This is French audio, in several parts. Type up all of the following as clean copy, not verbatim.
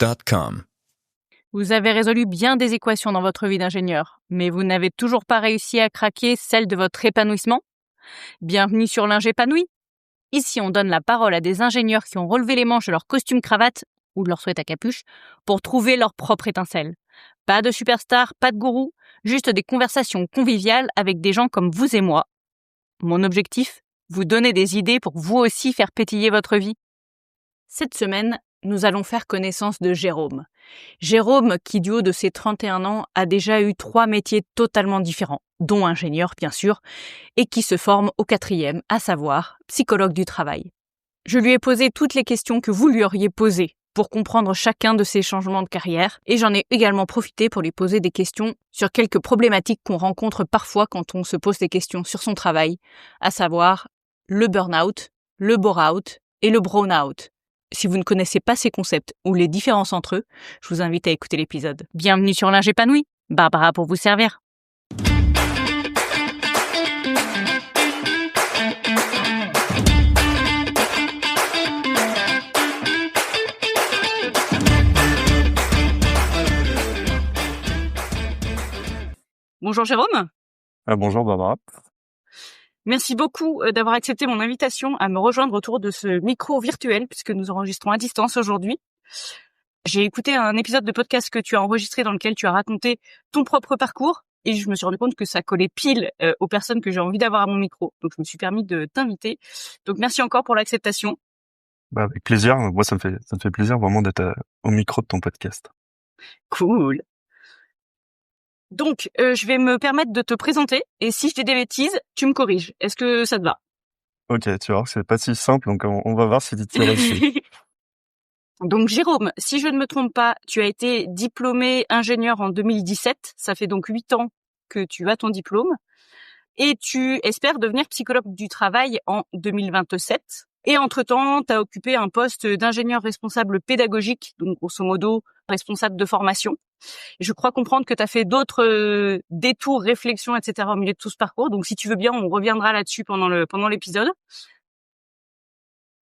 Masterclass.com. Vous avez résolu bien des équations dans votre vie d'ingénieur, mais vous n'avez toujours pas réussi à craquer celle de votre épanouissement? Bienvenue sur l'Ingépanoui. Ici, on donne la parole à des ingénieurs qui ont relevé les manches de leur costume cravate ou de leur sweat à capuche pour trouver leur propre étincelle. Pas de superstar, pas de gourou, juste des conversations conviviales avec des gens comme vous et moi. Mon objectif, vous donner des idées pour vous aussi faire pétiller votre vie. Cette semaine, nous allons faire connaissance de Jérôme. Jérôme, qui du haut de ses 31 ans, a déjà eu 3 métiers totalement différents, dont ingénieur bien sûr, et qui se forme au 4e, à savoir psychologue du travail. Je lui ai posé toutes les questions que vous lui auriez posées pour comprendre chacun de ses changements de carrière, et j'en ai également profité pour lui poser des questions sur quelques problématiques qu'on rencontre parfois quand on se pose des questions sur son travail, à savoir le burn-out, le bore-out et le brown-out. Si vous ne connaissez pas ces concepts ou les différences entre eux, je vous invite à écouter l'épisode. Bienvenue sur l'Ingépanoui, Barbara pour vous servir. Bonjour Jérôme. Bonjour Barbara. Merci beaucoup d'avoir accepté mon invitation à me rejoindre autour de ce micro virtuel puisque nous enregistrons à distance aujourd'hui. J'ai écouté un épisode de podcast que tu as enregistré dans lequel tu as raconté ton propre parcours et je me suis rendu compte que ça collait pile aux personnes que j'ai envie d'avoir à mon micro. Donc je me suis permis de t'inviter. Donc merci encore pour l'acceptation. Avec plaisir. Moi, ça me fait plaisir vraiment d'être au micro de ton podcast. Cool. Donc, je vais me permettre de te présenter et si je dis des bêtises, tu me corriges. Est-ce que ça te va? Ok, tu vois, c'est pas si simple, donc on va voir si tu t'y réussis. Donc Jérôme, si je ne me trompe pas, tu as été diplômé ingénieur en 2017. Ça fait donc 8 ans que tu as ton diplôme. Et tu espères devenir psychologue du travail en 2027. Et entre-temps, tu as occupé un poste d'ingénieur responsable pédagogique, donc grosso modo responsable de formation. Et je crois comprendre que tu as fait d'autres détours, réflexions, etc. au milieu de tout ce parcours. Donc si tu veux bien, on reviendra là-dessus pendant l'épisode.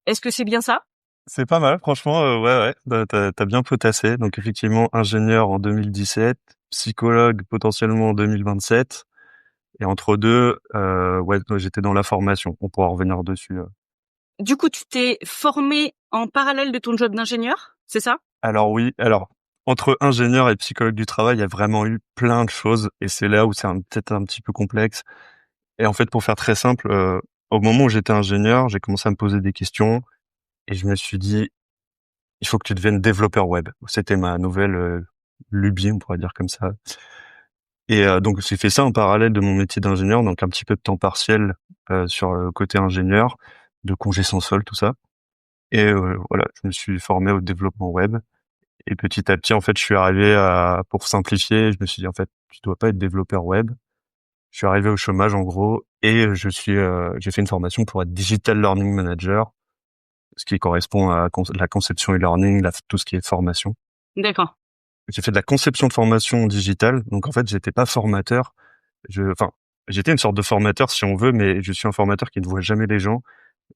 Est-ce que c'est bien ça? C'est pas mal, franchement, ouais. T'as bien potassé. Donc effectivement, ingénieur en 2017, psychologue potentiellement en 2027. Et entre deux, j'étais dans la formation. On pourra revenir dessus. Du coup, tu t'es formé en parallèle de ton job d'ingénieur, c'est ça? Alors oui, entre ingénieur et psychologue du travail, il y a vraiment eu plein de choses. Et c'est là où c'est peut-être un petit peu complexe. Et en fait, pour faire très simple, au moment où j'étais ingénieur, j'ai commencé à me poser des questions et je me suis dit, il faut que tu deviennes développeur web. C'était ma nouvelle lubie, on pourrait dire comme ça. Et donc, j'ai fait ça en parallèle de mon métier d'ingénieur, donc un petit peu de temps partiel sur le côté ingénieur, de congé sans solde, tout ça. Et voilà, je me suis formé au développement web. Et petit à petit, en fait, je suis arrivé pour simplifier, je me suis dit, en fait, tu dois pas être développeur web. Je suis arrivé au chômage en gros et j'ai fait une formation pour être digital learning manager, ce qui correspond à la conception e-learning, tout ce qui est formation. D'accord. J'ai fait de la conception de formation digitale, donc en fait j'étais pas formateur. J'étais une sorte de formateur si on veut, mais je suis un formateur qui ne voit jamais les gens.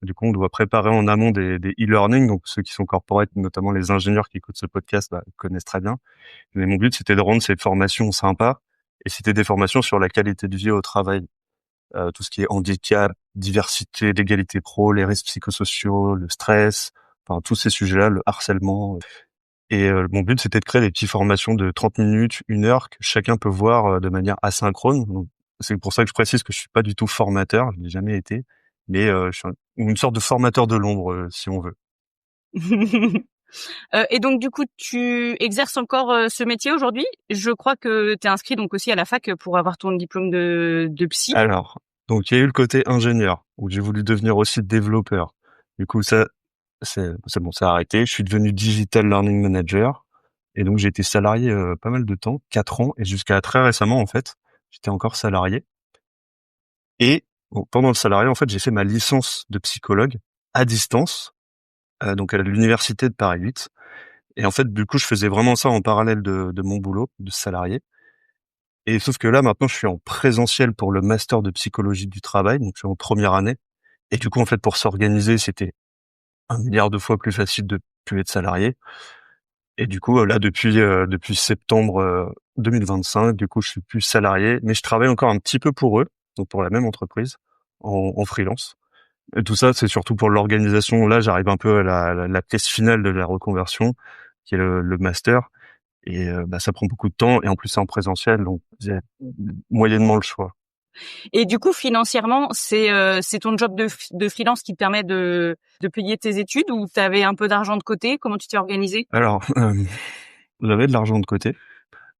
Du coup, on doit préparer en amont des e-learning, donc ceux qui sont corporate, notamment les ingénieurs qui écoutent ce podcast, connaissent très bien. Mais mon but, c'était de rendre ces formations sympas, et c'était des formations sur la qualité de vie au travail. Tout ce qui est handicap, diversité, l'égalité pro, les risques psychosociaux, le stress, enfin tous ces sujets-là, le harcèlement. Et mon but, c'était de créer des petites formations de 30 minutes, 1 heure, que chacun peut voir de manière asynchrone. Donc, c'est pour ça que je précise que je suis pas du tout formateur, je n'ai jamais été, mais je suis une sorte de formateur de l'ombre, si on veut. Et donc du coup, tu exerces encore ce métier aujourd'hui? Je crois que tu es inscrit donc aussi à la fac pour avoir ton diplôme de psy. Alors, donc il y a eu le côté ingénieur, où j'ai voulu devenir aussi développeur. Du coup, c'est bon, ça a arrêté. Je suis devenu digital learning manager. Et donc, j'ai été salarié pas mal de temps, 4 ans, et jusqu'à très récemment, en fait, j'étais encore salarié. Et bon, pendant le salarié, en fait, j'ai fait ma licence de psychologue à distance, donc à l'université de Paris 8. Et en fait, du coup, je faisais vraiment ça en parallèle de mon boulot de salarié. Et sauf que là, maintenant, je suis en présentiel pour le master de psychologie du travail, donc je suis en première année. Et du coup, en fait, pour s'organiser, c'était 1 milliard de fois plus facile de plus être salarié. Et du coup, là, depuis septembre 2025, du coup, je suis plus salarié, mais je travaille encore un petit peu pour eux, donc pour la même entreprise, en freelance. Et tout ça, c'est surtout pour l'organisation. Là, j'arrive un peu à la pièce finale de la reconversion, qui est le master. Et ça prend beaucoup de temps. Et en plus, c'est en présentiel, donc j'ai moyennement le choix. Et du coup, financièrement, c'est ton job de freelance qui te permet de payer tes études ou tu avais un peu d'argent de côté? Comment tu t'es organisé? Alors, j'avais de l'argent de côté.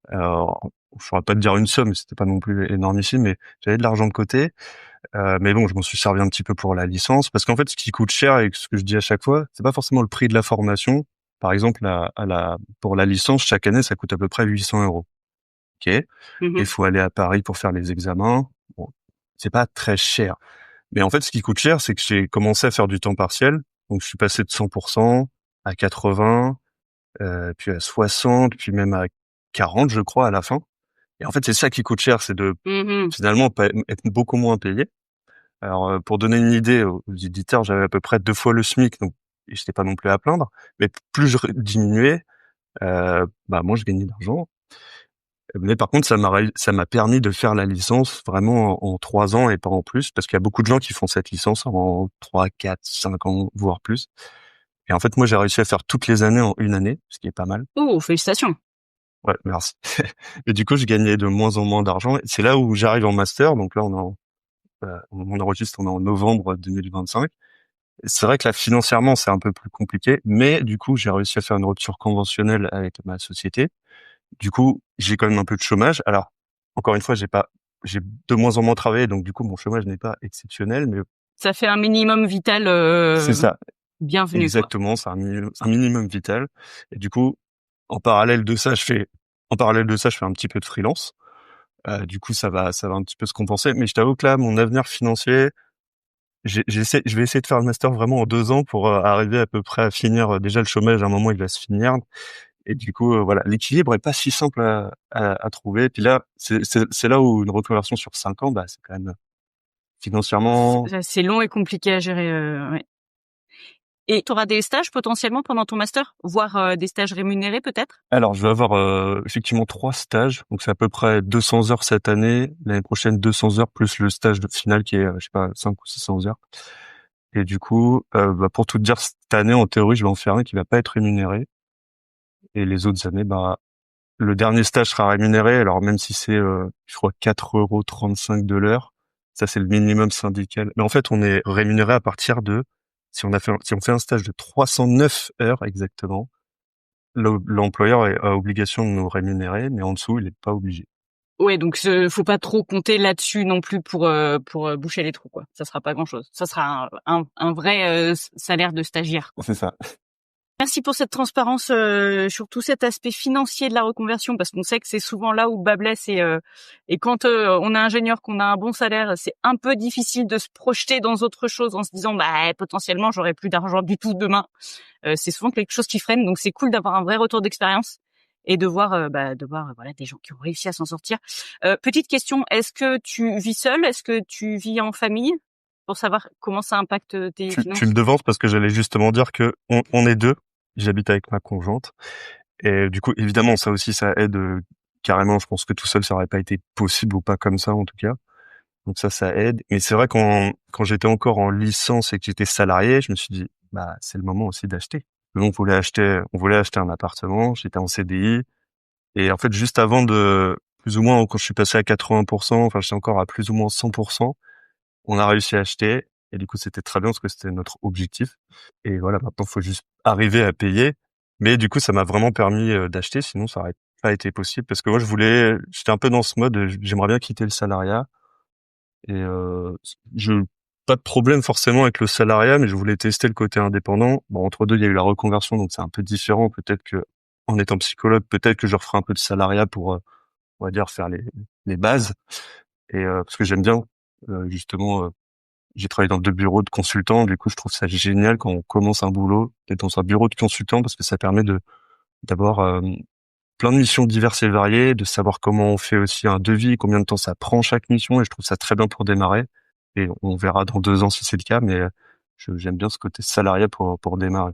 Alors, je saurais pas te dire une somme, c'était pas non plus énormissime, mais j'avais de l'argent de côté. Mais bon, je m'en suis servi un petit peu pour la licence, parce qu'en fait, ce qui coûte cher et ce que je dis à chaque fois, c'est pas forcément le prix de la formation. Par exemple, pour la licence, chaque année, ça coûte à peu près 800 euros. Ok. Il Mmh. faut aller à Paris pour faire les examens. Bon, c'est pas très cher. Mais en fait, ce qui coûte cher, c'est que j'ai commencé à faire du temps partiel. Donc, je suis passé de 100% à 80, puis à 60, puis même à 40, je crois, à la fin. Et en fait, c'est ça qui coûte cher, c'est de Mmh. finalement être beaucoup moins payé. Alors, pour donner une idée aux éditeurs, j'avais à peu près 2 fois le SMIC, donc j'étais pas non plus à plaindre. Mais plus je diminuais, moins je gagnais d'argent. Mais par contre, ça m'a permis de faire la licence vraiment en 3 ans et pas en plus, parce qu'il y a beaucoup de gens qui font cette licence en 3, 4, 5 ans, voire plus. Et en fait, moi, j'ai réussi à faire toutes les années en une année, ce qui est pas mal. Oh, félicitations! Ouais, merci. Et du coup, je gagnais de moins en moins d'argent. Et c'est là où j'arrive en master. Donc là, on enregistre, on est en novembre 2025. C'est vrai que là, financièrement, c'est un peu plus compliqué, mais du coup, j'ai réussi à faire une rupture conventionnelle avec ma société. Du coup, j'ai quand même un peu de chômage. Alors, encore une fois, j'ai de moins en moins travaillé, donc du coup, mon chômage n'est pas exceptionnel, mais Ça fait un minimum vital, c'est ça, bienvenu, quoi. exactement, c'est un minimum vital. Et du coup, en parallèle de ça, je fais un petit peu de freelance. Du coup, ça va un petit peu se compenser. Mais je t'avoue que là, mon avenir financier, je vais essayer de faire le master vraiment en 2 ans pour arriver à peu près à finir. Déjà, le chômage, à un moment, il va se finir. Et du coup, voilà, l'équilibre est pas si simple à trouver. Et puis là, c'est là où une reconversion sur 5 ans, c'est quand même financièrement. C'est long et compliqué à gérer, ouais. Et tu auras des stages potentiellement pendant ton master? Voire, des stages rémunérés peut-être? Alors, je vais avoir effectivement 3 stages. Donc, c'est à peu près 200 heures cette année. L'année prochaine, 200 heures plus le stage de final qui est, je sais pas, 5 ou 600 heures. Et du coup, pour tout te dire, cette année, en théorie, je vais en faire un qui va pas être rémunéré. Et les autres années, le dernier stage sera rémunéré. Alors, même si c'est, je crois, 4,35 € de l'heure, ça, c'est le minimum syndical. Mais en fait, on est rémunéré à partir de, si on fait un stage de 309 heures exactement, l'employeur a obligation de nous rémunérer, mais en dessous, il est pas obligé. Ouais, donc faut pas trop compter là-dessus non plus pour boucher les trous, quoi. Ça sera pas grand-chose. Ça sera un vrai, salaire de stagiaire, quoi. C'est ça. Merci pour cette transparence sur tout cet aspect financier de la reconversion, parce qu'on sait que c'est souvent là où le bât blesse et quand on est ingénieur, qu'on a un bon salaire, c'est un peu difficile de se projeter dans autre chose en se disant potentiellement j'aurai plus d'argent du tout demain. C'est souvent quelque chose qui freine, donc c'est cool d'avoir un vrai retour d'expérience et de voir voilà des gens qui ont réussi à s'en sortir. Petite question, est-ce que tu vis seul? Est-ce que tu vis en famille? Pour savoir comment ça impacte tes Tu me finances. devances parce que j'allais justement dire que on est deux. J'habite avec ma conjointe. Et du coup, évidemment, ça aussi, ça aide carrément. Je pense que tout seul, ça aurait pas été possible ou pas comme ça, en tout cas. Donc ça aide. Mais c'est vrai quand j'étais encore en licence et que j'étais salarié, je me suis dit, c'est le moment aussi d'acheter. Nous, on voulait acheter un appartement. J'étais en CDI. Et en fait, juste avant plus ou moins, quand je suis passé à 80%, enfin, j'étais encore à plus ou moins 100%, on a réussi à acheter. Et du coup, c'était très bien parce que c'était notre objectif. Et voilà, maintenant, il faut juste arriver à payer. Mais du coup, ça m'a vraiment permis d'acheter. Sinon, ça aurait pas été possible parce que moi, j'étais un peu dans ce mode, j'aimerais bien quitter le salariat. Et pas de problème forcément avec le salariat, mais je voulais tester le côté indépendant. Bon, entre deux, il y a eu la reconversion, donc c'est un peu différent. Peut-être que, en étant psychologue, peut-être que je referai un peu de salariat pour, on va dire, faire les bases. Et parce que j'aime bien, justement, j'ai travaillé dans 2 bureaux de consultants. Du coup, je trouve ça génial quand on commence un boulot d'être dans un bureau de consultant parce que ça permet d'avoir plein de missions diverses et variées, de savoir comment on fait aussi un devis, combien de temps ça prend chaque mission. Et je trouve ça très bien pour démarrer. Et on verra dans 2 ans si c'est le cas, mais j'aime bien ce côté salariat pour démarrer.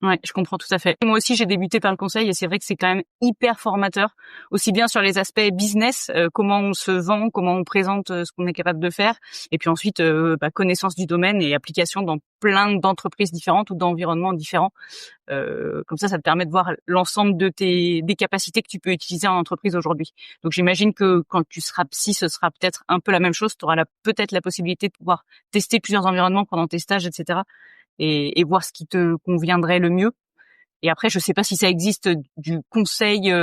Ouais, je comprends tout à fait. Moi aussi, j'ai débuté par le conseil et c'est vrai que c'est quand même hyper formateur, aussi bien sur les aspects business, comment on se vend, comment on présente ce qu'on est capable de faire, et puis ensuite connaissance du domaine et application dans plein d'entreprises différentes ou d'environnements différents. Comme ça te permet de voir l'ensemble des capacités que tu peux utiliser en entreprise aujourd'hui. Donc j'imagine que quand tu seras psy, ce sera peut-être un peu la même chose. Tu auras peut-être la possibilité de pouvoir tester plusieurs environnements pendant tes stages, etc. Et voir ce qui te conviendrait le mieux. Et après, je sais pas si ça existe du conseil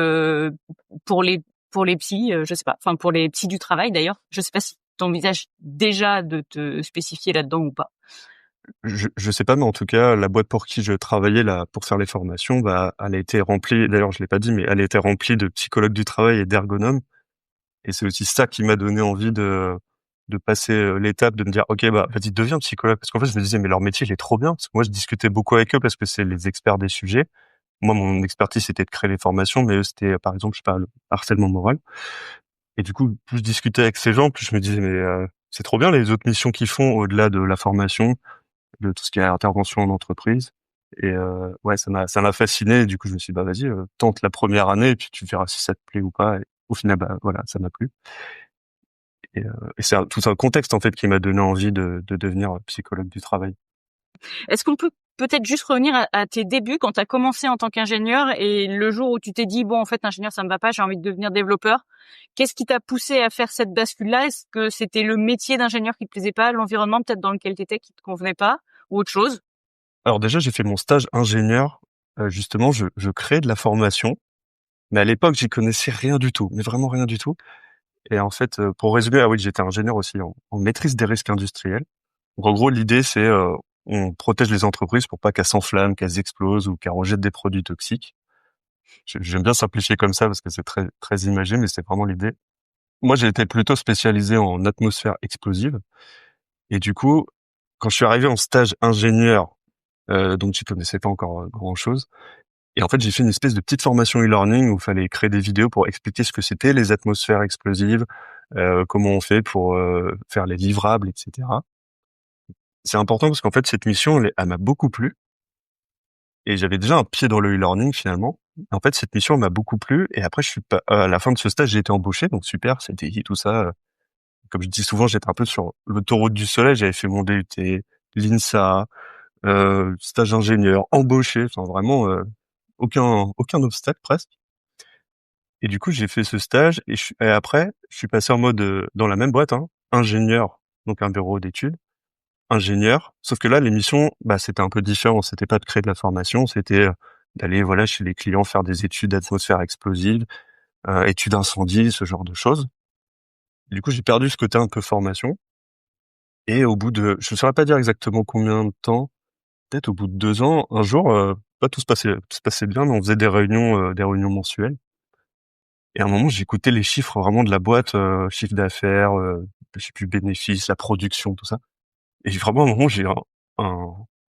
pour les psys, je sais pas. Enfin, pour les psys du travail d'ailleurs. Je sais pas si tu envisages déjà de te spécifier là-dedans ou pas. Je sais pas, mais en tout cas, la boîte pour qui je travaillais là, pour faire les formations, bah, elle a été remplie, d'ailleurs, je l'ai pas dit, mais elle a été remplie de psychologues du travail et d'ergonomes. Et c'est aussi ça qui m'a donné envie de passer l'étape de me dire, OK, bah, vas-y, deviens psychologue. Parce qu'en fait, je me disais, mais leur métier, il est trop bien. Parce que moi, je discutais beaucoup avec eux parce que c'est les experts des sujets. Moi, mon expertise, c'était de créer les formations, mais eux, c'était, par exemple, je sais pas, le harcèlement moral. Et du coup, plus je discutais avec ces gens, plus je me disais, mais c'est trop bien les autres missions qu'ils font au-delà de la formation, de tout ce qui est intervention en entreprise. Et ouais, ça m'a fasciné. Et du coup, je me suis dit, bah vas-y, tente la première année et puis tu verras si ça te plaît ou pas. Et au final, bah voilà, ça m'a plu. Et c'est tout un contexte en fait qui m'a donné envie de devenir psychologue du travail. Est-ce qu'on peut peut-être juste revenir à tes débuts quand tu as commencé en tant qu'ingénieur et le jour où tu t'es dit, bon, en fait, ingénieur, ça me va pas, j'ai envie de devenir développeur. Qu'est-ce qui t'a poussé à faire cette bascule-là? Est-ce que c'était le métier d'ingénieur qui te plaisait pas, l'environnement peut-être dans lequel tu étais qui te convenait pas, ou autre chose? Alors déjà, j'ai fait mon stage ingénieur. Justement, je créais de la formation, mais à l'époque, j'y connaissais rien du tout, mais vraiment rien du tout. Et en fait, pour résumer, ah oui, j'étais ingénieur aussi en maîtrise des risques industriels. Donc en gros, l'idée, c'est on protège les entreprises pour pas qu'elles s'enflamment, qu'elles explosent ou qu'elles rejettent des produits toxiques. J'aime bien simplifier comme ça parce que c'est très très imagé, mais c'est vraiment l'idée. Moi, j'ai été plutôt spécialisé en atmosphère explosive. Et du coup, quand je suis arrivé en stage ingénieur, donc j'y connaissais pas encore grand-chose. Et en fait, j'ai fait une espèce de petite formation e-learning où il fallait créer des vidéos pour expliquer ce que c'était les atmosphères explosives, comment on fait pour faire les livrables, etc. C'est important parce qu'en fait, cette mission, elle m'a beaucoup plu. Et j'avais déjà un pied dans le e-learning finalement. En fait, cette mission m'a beaucoup plu. Et après, je suis pas, à la fin de ce stage, j'ai été embauché, donc super, c'était tout ça. Comme je dis souvent, j'étais un peu sur l'autoroute du soleil. J'avais fait mon DUT, l'INSA, stage ingénieur, embauché, enfin vraiment aucun obstacle presque. Et du coup, j'ai fait ce stage et après, je suis passé en mode dans la même boîte, hein, ingénieur, donc un bureau d'études, ingénieur. Sauf que là, l'émission, bah, c'était un peu différent. C'était pas de créer de la formation, c'était d'aller voilà chez les clients faire des études d'atmosphère explosive, études incendie, ce genre de choses. Du coup, j'ai perdu ce côté un peu formation. Et au bout de, je ne saurais pas dire exactement combien de temps, peut-être au bout de 2 ans, un jour, pas tout se passait bien, mais on faisait des réunions mensuelles. Et à un moment, j'écoutais les chiffres vraiment de la boîte, chiffre d'affaires, je sais plus, bénéfices, la production, tout ça. Et vraiment, à un moment, j'ai eu un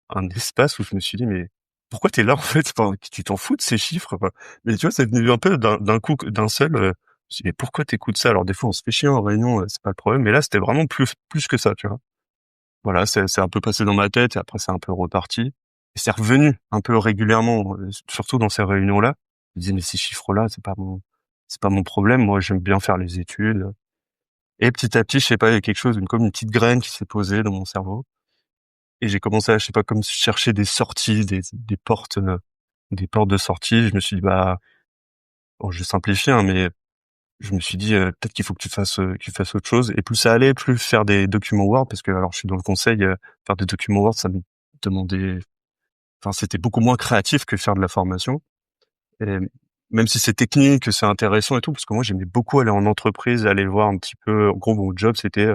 un espace où je me suis dit: «Mais pourquoi t'es là, en fait? Enfin, tu t'en fous de ces chiffres, enfin». Mais tu vois, c'est venu un peu d'un coup, d'un seul, je me suis dit: «Mais pourquoi t'écoutes ça?» Alors des fois, on se fait chier en réunion, c'est pas le problème, mais là, c'était vraiment plus que ça, tu vois? Voilà, c'est un peu passé dans ma tête et après c'est un peu reparti. Et c'est revenu un peu régulièrement, surtout dans ces réunions-là. Je me disais: «Mais ces chiffres-là, c'est pas mon problème. Moi, j'aime bien faire les études». Et petit à petit, je sais pas, il y a quelque chose, comme une petite graine qui s'est posée dans mon cerveau. Et j'ai commencé à, je sais pas, comme chercher des sorties, des portes de sortie. Je me suis dit: «Bah», bon, je simplifie, hein, mais je me suis dit, «Peut-être qu'il faut que tu fasses autre chose». Et plus ça allait, plus faire des documents Word, parce que alors je suis dans le conseil, faire des documents Word, ça me demandait, enfin, c'était beaucoup moins créatif que faire de la formation. Et même si c'est technique, que c'est intéressant et tout, parce que moi j'aimais beaucoup aller en entreprise, aller voir un petit peu, en gros mon job c'était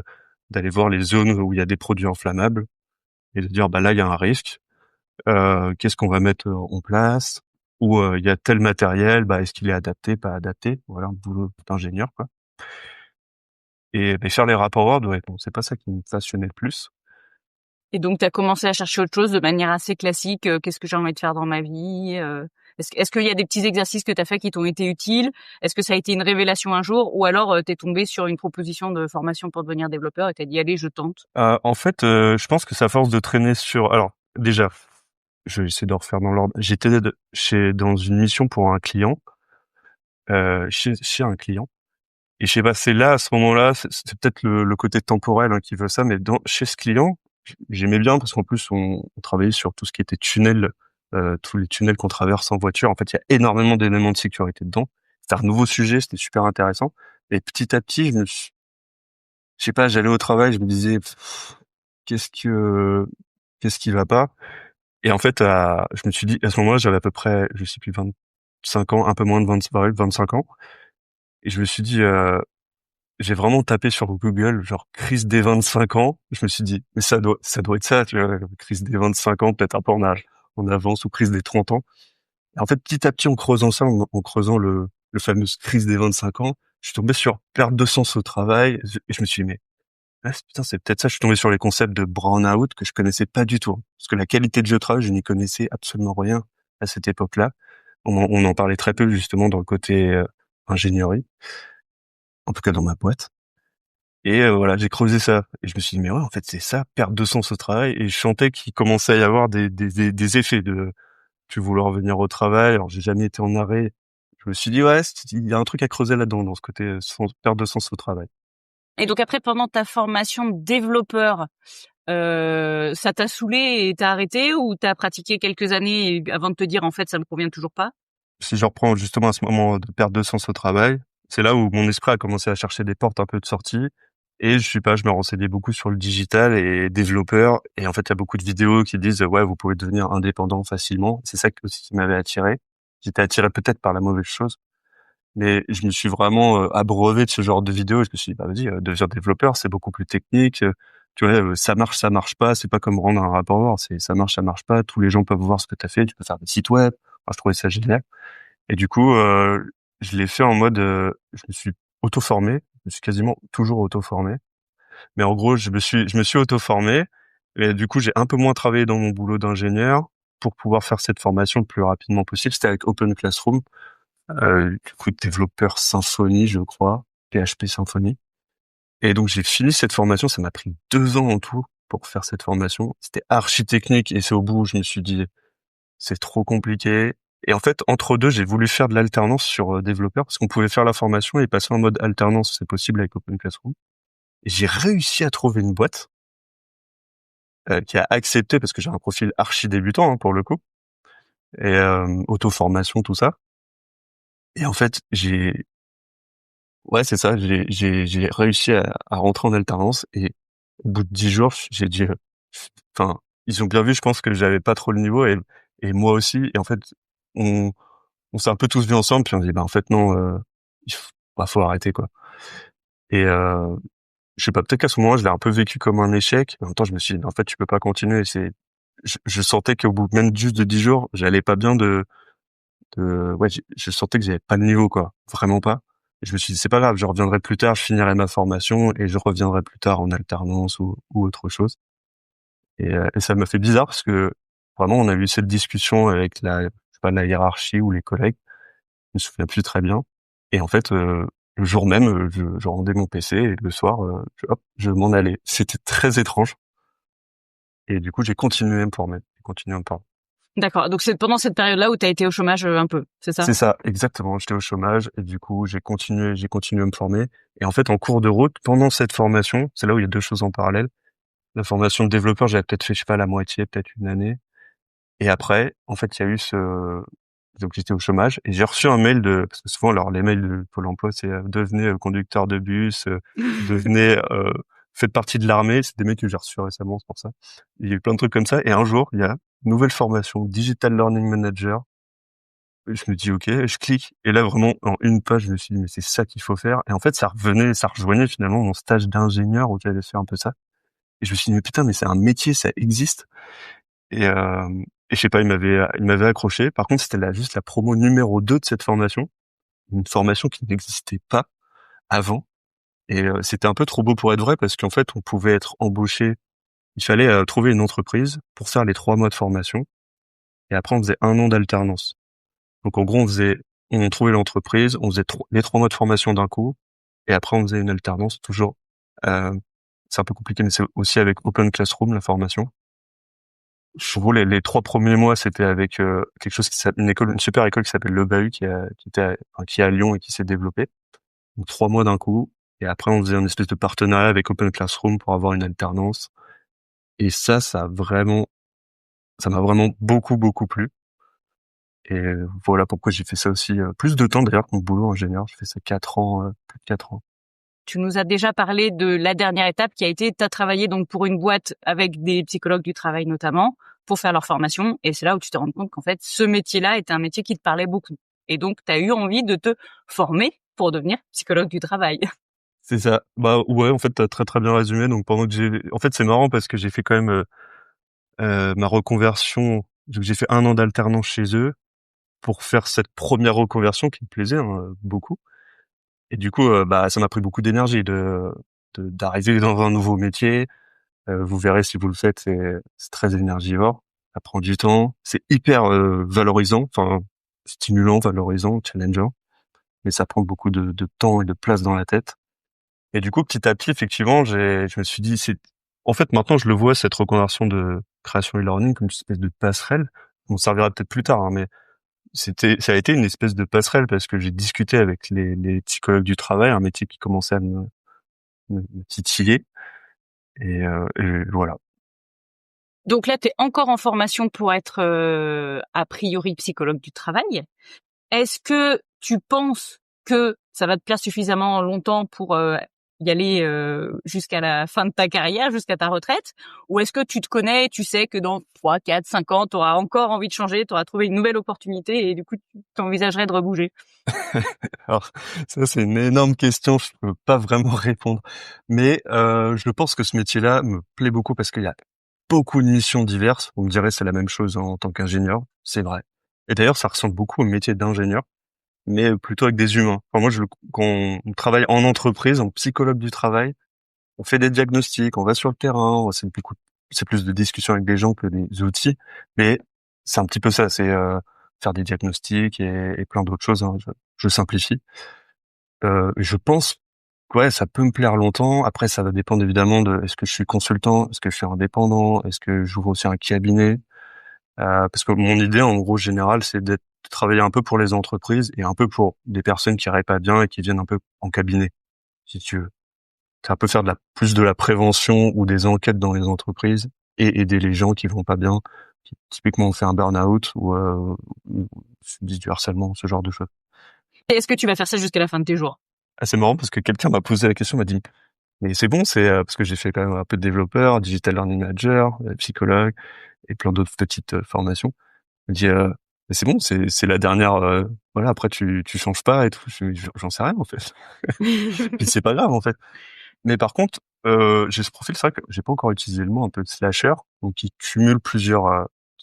d'aller voir les zones où il y a des produits inflammables et de dire bah là il y a un risque, qu'est-ce qu'on va mettre en place, ou il y a tel matériel, bah est-ce qu'il est adapté, pas adapté, voilà un boulot d'ingénieur quoi. Et faire les rapports Word, ouais, bon, c'est pas ça qui me passionnait le plus. Et donc, tu as commencé à chercher autre chose de manière assez classique. Qu'est-ce que j'ai envie de faire dans ma vie? Est-ce qu'il y a des petits exercices que tu as fait qui t'ont été utiles? Est-ce que ça a été une révélation un jour? Ou alors, tu es tombé sur une proposition de formation pour devenir développeur et tu as dit: «Allez, je tente». En fait, je pense que c'est à force de traîner sur, alors déjà, je vais essayer de refaire dans l'ordre. J'étais dans une mission pour un client, chez un client. Et je sais pas, c'est là, à ce moment-là, c'est peut-être le côté temporel, hein, qui veut ça, mais chez ce client, j'aimais bien parce qu'en plus, on travaillait sur tout ce qui était tunnel, tous les tunnels qu'on traverse en voiture. En fait, il y a énormément d'éléments de sécurité dedans. C'était un nouveau sujet, c'était super intéressant. Et petit à petit, je sais pas, j'allais au travail, je me disais, qu'est-ce que, qu'est-ce qui va pas? Et en fait, je me suis dit, à ce moment-là, j'avais à peu près, je sais plus, 25 ans, un peu moins de 25 ans. Et je me suis dit, j'ai vraiment tapé sur Google, genre crise des 25 ans. Je me suis dit, mais ça doit être ça, tu vois, crise des 25 ans, peut-être un peu en avance, ou crise des 30 ans. Et en fait, petit à petit, en creusant ça, en creusant le fameux crise des 25 ans, je suis tombé sur perte de sens au travail, et je me suis dit, mais, ah, putain, c'est peut-être ça. Je suis tombé sur les concepts de burn-out que je connaissais pas du tout. Parce que la qualité de vie au travail, je n'y connaissais absolument rien à cette époque-là. On en parlait très peu, justement, dans le côté ingénierie, en tout cas dans ma boîte. Et voilà, j'ai creusé ça. Et je me suis dit, mais ouais, en fait, c'est ça, perte de sens au travail. Et je sentais qu'il commençait à y avoir des effets de, tu voulais revenir au travail. Alors, j'ai jamais été en arrêt. Je me suis dit, ouais, il y a un truc à creuser là-dedans, dans ce côté perte de sens au travail. Et donc après, pendant ta formation de développeur, ça t'a saoulé et t'as arrêté, ou t'as pratiqué quelques années avant de te dire, en fait, ça me convient toujours pas? Si je reprends justement à ce moment de perte de sens au travail, c'est là où mon esprit a commencé à chercher des portes un peu de sortie. Et je sais pas, je me renseignais beaucoup sur le digital et développeur. Et en fait, il y a beaucoup de vidéos qui disent, ouais, vous pouvez devenir indépendant facilement. C'est ça aussi qui m'avait attiré. J'étais attiré peut-être par la mauvaise chose, mais je me suis vraiment abreuvé de ce genre de vidéos. Et je me suis dit, bah vas-y, devenir développeur, c'est beaucoup plus technique. Tu vois, ça marche pas. C'est pas comme rendre un rapport Word. C'est ça marche pas. Tous les gens peuvent voir ce que tu as fait. Tu peux faire des sites web. Enfin, je trouvais ça génial. Et du coup, je l'ai fait en mode, je me suis auto-formé. Je me suis quasiment toujours auto-formé. Mais en gros, je me suis auto-formé. Et du coup, j'ai un peu moins travaillé dans mon boulot d'ingénieur pour pouvoir faire cette formation le plus rapidement possible. C'était avec Open Classroom, du coup, développeur Symfony, je crois, PHP Symfony. Et donc, j'ai fini cette formation. Ça m'a pris 2 ans en tout pour faire cette formation. C'était archi technique et c'est au bout où je me suis dit, c'est trop compliqué. Et en fait, entre deux, j'ai voulu faire de l'alternance sur développeur parce qu'on pouvait faire la formation et passer en mode alternance. C'est possible avec Open Classroom. Et j'ai réussi à trouver une boîte qui a accepté parce que j'ai un profil archi débutant, hein, pour le coup, et auto-formation, tout ça. Et en fait, ouais, c'est ça, j'ai réussi à rentrer en alternance et au bout de 10 jours, j'ai dit, enfin, ils ont bien vu, je pense que j'avais pas trop le niveau et moi aussi. Et en fait, on on s'est un peu tous vus ensemble, puis on dit, bah, en fait, non, faut arrêter, quoi. Et je sais pas, peut-être qu'à ce moment-là, je l'ai un peu vécu comme un échec. En même temps, je me suis dit, en fait, tu peux pas continuer. Je sentais qu'au bout même juste de 10 jours, j'allais pas bien ouais, je sentais que j'avais pas le niveau, quoi. Vraiment pas. Et je me suis dit, c'est pas grave, je reviendrai plus tard, je finirai ma formation et je reviendrai plus tard en alternance ou autre chose. Et ça m'a fait bizarre parce que vraiment, on a eu cette discussion avec je sais pas, la hiérarchie ou les collègues. Je me souviens plus très bien. Et en fait, le jour même, je rendais mon PC et le soir, je m'en allais. C'était très étrange. Et du coup, j'ai continué à me former. J'ai continué à me former. D'accord. Donc c'est pendant cette période-là où t'as été au chômage un peu, c'est ça? C'est ça, exactement. J'étais au chômage et du coup, j'ai continué à me former. Et en fait, en cours de route, pendant cette formation, c'est là où il y a deux choses en parallèle. La formation de développeur, j'avais peut-être fait, je sais pas, la moitié, peut-être une année. Et après, en fait, il y a eu donc j'étais au chômage et j'ai reçu un mail parce que souvent, alors les mails de Pôle emploi, c'est devenez conducteur de bus, devenez, faites partie de l'armée. C'est des mails que j'ai reçus récemment, c'est pour ça. Il y a eu plein de trucs comme ça. Et un jour, il y a nouvelle formation, Digital Learning Manager. Et je me dis OK, je clique. Et là, vraiment, en une page, je me suis dit, mais c'est ça qu'il faut faire. Et en fait, ça rejoignait finalement mon stage d'ingénieur où j'avais fait un peu ça. Et je me suis dit, mais putain, mais c'est un métier, ça existe. Et je sais pas, il m'avait accroché. Par contre, c'était juste la promo numéro 2 de cette formation. Une formation qui n'existait pas avant. Et c'était un peu trop beau pour être vrai parce qu'en fait, on pouvait être embauché. Il fallait trouver une entreprise pour faire les 3 mois de formation. Et après, on faisait 1 an d'alternance. Donc, en gros, on trouvait l'entreprise, on faisait les 3 mois de formation d'un coup. Et après, on faisait une alternance toujours. C'est un peu compliqué, mais c'est aussi avec Open Classroom, la formation. je roulais les 3 premiers mois, c'était avec quelque chose qui s'appelle une super école qui s'appelle Le Bahut, qui est à Lyon et qui s'est développée. Donc 3 mois d'un coup. Et après, on faisait une espèce de partenariat avec Open Classroom pour avoir une alternance. Et ça m'a vraiment beaucoup, beaucoup plu. Et voilà pourquoi j'ai fait ça aussi plus de temps d'ailleurs que mon boulot ingénieur. J'ai fait ça 4 ans, plus de 4 ans. Tu nous as déjà parlé de la dernière étape qui a été, tu as travaillé donc pour une boîte avec des psychologues du travail notamment pour faire leur formation. Et c'est là où tu te rends compte qu'en fait, ce métier-là était un métier qui te parlait beaucoup. Et donc, tu as eu envie de te former pour devenir psychologue du travail. C'est ça. Bah ouais, en fait, t'as très très bien résumé. Donc en fait, c'est marrant parce que j'ai fait quand même ma reconversion. Donc j'ai fait 1 an d'alternance chez eux pour faire cette première reconversion qui me plaisait beaucoup. Et du coup, bah ça m'a pris beaucoup d'énergie d'arriver dans un nouveau métier. Vous verrez si vous le faites, c'est très énergivore. Ça prend du temps. C'est hyper valorisant, enfin stimulant, valorisant, challengeant. Mais ça prend beaucoup de temps et de place dans la tête. Et du coup, petit à petit, effectivement, je me suis dit, en fait, maintenant, je le vois, cette reconversion de création e-learning comme une espèce de passerelle. On servira peut-être plus tard, hein, mais ça a été une espèce de passerelle parce que j'ai discuté avec les psychologues du travail, un métier qui commençait à me titiller. Et voilà. Donc là, tu es encore en formation pour être a priori psychologue du travail. Est-ce que tu penses que ça va te plaire suffisamment longtemps pour y aller jusqu'à la fin de ta carrière, jusqu'à ta retraite? Ou est-ce que tu te connais, tu sais que dans 3, 4, 5 ans, tu auras encore envie de changer, tu auras trouvé une nouvelle opportunité et du coup, tu t'envisagerais de rebouger? Alors, ça, c'est une énorme question, je peux pas vraiment répondre. Mais je pense que ce métier-là me plaît beaucoup parce qu'il y a beaucoup de missions diverses. Vous me direz, c'est la même chose en tant qu'ingénieur, c'est vrai. Et d'ailleurs, ça ressemble beaucoup au métier d'ingénieur, mais plutôt avec des humains. Enfin, moi, quand on travaille en entreprise, en psychologue du travail, on fait des diagnostics, on va sur le terrain, c'est plus de discussions avec des gens que des outils, mais c'est un petit peu ça, c'est faire des diagnostics et plein d'autres choses, hein. Je simplifie. Je pense que ouais, ça peut me plaire longtemps. Après, ça va dépendre évidemment de est-ce que je suis consultant, est-ce que je suis indépendant, est-ce que j'ouvre aussi un cabinet. Parce que mon idée, en gros, générale, c'est de travailler un peu pour les entreprises et un peu pour des personnes qui iraient pas bien et qui viennent un peu en cabinet, si tu veux. C'est un peu faire plus de la prévention ou des enquêtes dans les entreprises et aider les gens qui vont pas bien, qui typiquement ont fait un burn-out ou subissent du harcèlement, ce genre de choses. Et est-ce que tu vas faire ça jusqu'à la fin de tes jours? Ah, c'est marrant parce que quelqu'un m'a posé la question, m'a dit: «Mais c'est bon, c'est parce que j'ai fait quand même un peu de développeur, digital learning manager, psychologue et plein d'autres petites formations». Il me dit: «Mais c'est bon, c'est la dernière, voilà, après tu changes pas et tout». J'en sais rien en fait. Puis c'est pas grave en fait. Mais par contre, j'ai ce profil, c'est vrai que j'ai pas encore utilisé le mot un peu de slasher, donc qui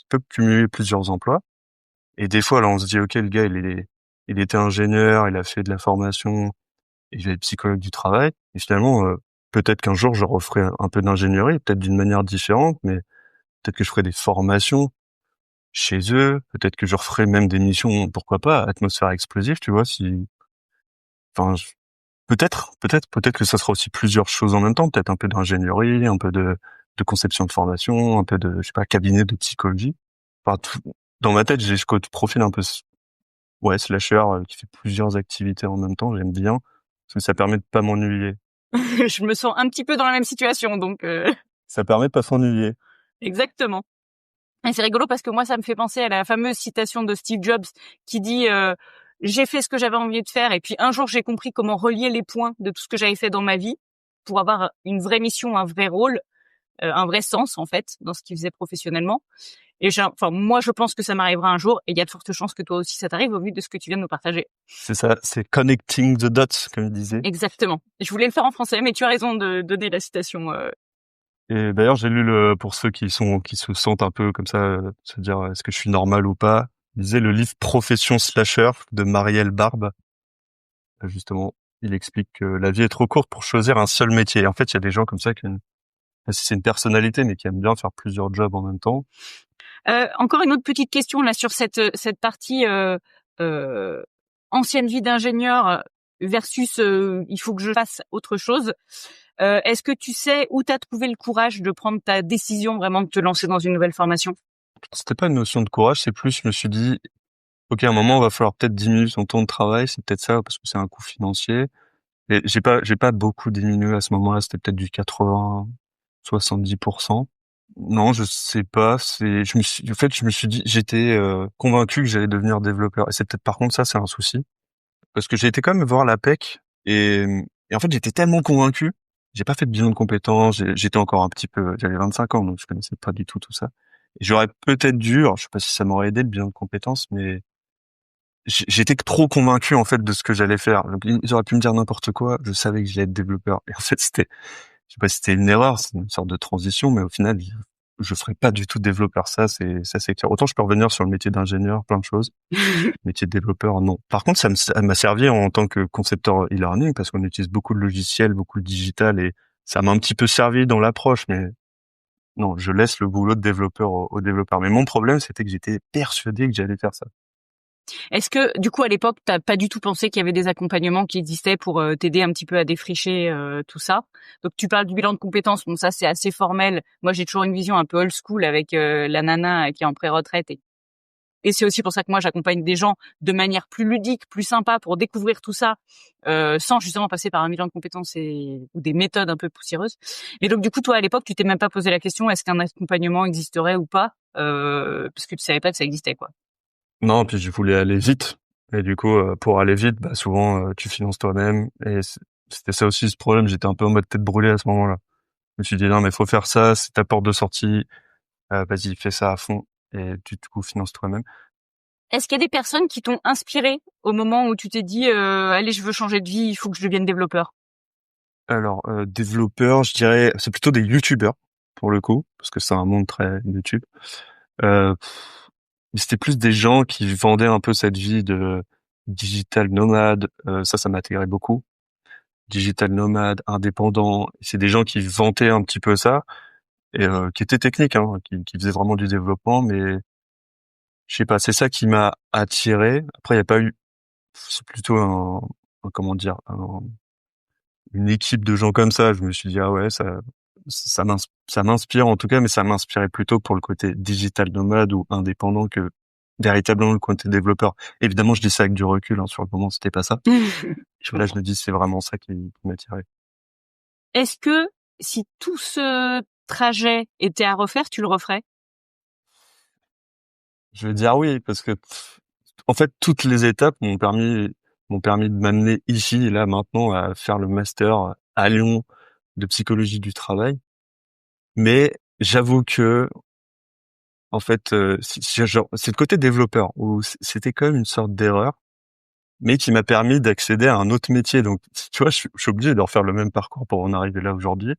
peut cumuler plusieurs emplois. Et des fois, là, on se dit: «OK, le gars, il était ingénieur, il a fait de la formation, il est psychologue du travail» et finalement, peut-être qu'un jour, je referai un peu d'ingénierie, peut-être d'une manière différente, mais peut-être que je ferai des formations chez eux, peut-être que je referai même des missions, pourquoi pas, atmosphère explosive, tu vois? Si enfin, peut-être que ça sera aussi plusieurs choses en même temps, peut-être un peu d'ingénierie, un peu de conception de formation, un peu de, je sais pas, cabinet de psychologie. Enfin, dans ma tête, j'ai ce côté profil un peu, ouais, slasher, qui fait plusieurs activités en même temps. J'aime bien parce que ça permet de pas m'ennuyer. Je me sens un petit peu dans la même situation, donc Ça permet de pas s'ennuyer. exactement. Et c'est rigolo parce que moi, ça me fait penser à la fameuse citation de Steve Jobs qui dit j'ai fait ce que j'avais envie de faire et puis un jour, j'ai compris comment relier les points de tout ce que j'avais fait dans ma vie pour avoir une vraie mission, un vrai rôle, un vrai sens en fait dans ce qu'il faisait professionnellement. Et enfin, moi, je pense que ça m'arrivera un jour et il y a de fortes chances que toi aussi ça t'arrive au vu de ce que tu viens de nous partager. C'est ça, c'est connecting the dots, comme il disait. Exactement. Je voulais le faire en français, mais tu as raison de donner la citation. Et d'ailleurs, j'ai lu pour ceux qui se sentent un peu comme ça, se dire est-ce que je suis normal ou pas. Il disait le livre Profession Slasher de Marielle Barbe. Justement, il explique que la vie est trop courte pour choisir un seul métier. En fait, il y a des gens comme ça si c'est une personnalité, mais qui aiment bien faire plusieurs jobs en même temps. Encore une autre petite question là sur cette partie euh, ancienne vie d'ingénieur versus il faut que je fasse autre chose. Est-ce que tu sais où tu as trouvé le courage de prendre ta décision vraiment de te lancer dans une nouvelle formation? C'était pas une notion de courage, c'est plus je me suis dit: «OK, à un moment, il va falloir peut-être diminuer son temps de travail». C'est peut-être ça, parce que c'est un coût financier et j'ai pas beaucoup diminué à ce moment-là, c'était peut-être du 80-70. Non, je sais pas, je me suis dit j'étais, convaincu que j'allais devenir développeur et c'est peut-être par contre ça, c'est un souci. Parce que j'ai été quand même voir l'APEC et en fait, j'étais tellement convaincu, j'ai pas fait de bilan de compétences, j'étais encore un petit peu, j'avais 25 ans, donc je connaissais pas du tout ça. Et j'aurais peut-être dû, alors je sais pas si ça m'aurait aidé le bilan de compétences, mais j'étais trop convaincu en fait de ce que j'allais faire. Donc ils auraient pu me dire n'importe quoi, je savais que j'allais être développeur. Et en fait, je sais pas si c'était une erreur, c'est une sorte de transition, mais au final, je ferais pas du tout développeur. Ça c'est clair. Autant je peux revenir sur le métier d'ingénieur, plein de choses. Métier de développeur, non. Par contre, ça m'a servi en tant que concepteur e-learning parce qu'on utilise beaucoup de logiciels, beaucoup de digital et ça m'a un petit peu servi dans l'approche, mais non, je laisse le boulot de développeur aux développeurs. Mais mon problème, c'était que j'étais persuadé que j'allais faire ça. Est-ce que, du coup, à l'époque, t'as pas du tout pensé qu'il y avait des accompagnements qui existaient pour t'aider un petit peu à défricher tout ça? Donc, tu parles du bilan de compétences. Bon, ça, c'est assez formel. Moi, j'ai toujours une vision un peu old school avec la nana qui est en pré-retraite. Et c'est aussi pour ça que moi, j'accompagne des gens de manière plus ludique, plus sympa pour découvrir tout ça, sans justement passer par un bilan de compétences ou des méthodes un peu poussiéreuses. Et donc, du coup, toi, à l'époque, tu t'es même pas posé la question, est-ce qu'un accompagnement existerait ou pas? Parce que tu savais pas que ça existait, quoi. Non, puis je voulais aller vite. Et du coup, pour aller vite, bah, souvent, tu finances toi-même. Et c'était ça aussi ce problème. J'étais un peu en mode tête brûlée à ce moment-là. Je me suis dit, non, mais faut faire ça. C'est ta porte de sortie. Vas-y, fais ça à fond. Et du coup, finance toi-même. Est-ce qu'il y a des personnes qui t'ont inspiré au moment où tu t'es dit allez, je veux changer de vie, il faut que je devienne développeur? Alors, développeur, je dirais, c'est plutôt des youtubeurs, pour le coup, parce que c'est un monde très YouTube. Euh, mais c'était plus des gens qui vendaient un peu cette vie de digital nomade. Ça m'attirait beaucoup. Digital nomade, indépendant. C'est des gens qui vantaient un petit peu ça et qui étaient techniques, hein, qui faisaient vraiment du développement. Mais je sais pas, c'est ça qui m'a attiré. Après, il y a pas eu. C'est plutôt comment dire, une équipe de gens comme ça. Je me suis dit ah ouais, ça m'inspire en tout cas, mais ça m'inspirait plutôt pour le côté digital nomade ou indépendant que véritablement le côté développeur. Évidemment, je dis ça avec du recul, hein, sur le moment, c'était pas ça. Là, je me dis, c'est vraiment ça qui m'attirait. Est-ce que si tout ce trajet était à refaire, tu le referais? Je vais dire oui, parce que, en fait, toutes les étapes m'ont permis de m'amener ici et là, maintenant, à faire le master à Lyon de psychologie du travail. Mais j'avoue que, en fait, c'est le côté développeur où c'était quand même une sorte d'erreur, mais qui m'a permis d'accéder à un autre métier. Donc, tu vois, je suis obligé de refaire le même parcours pour en arriver là aujourd'hui.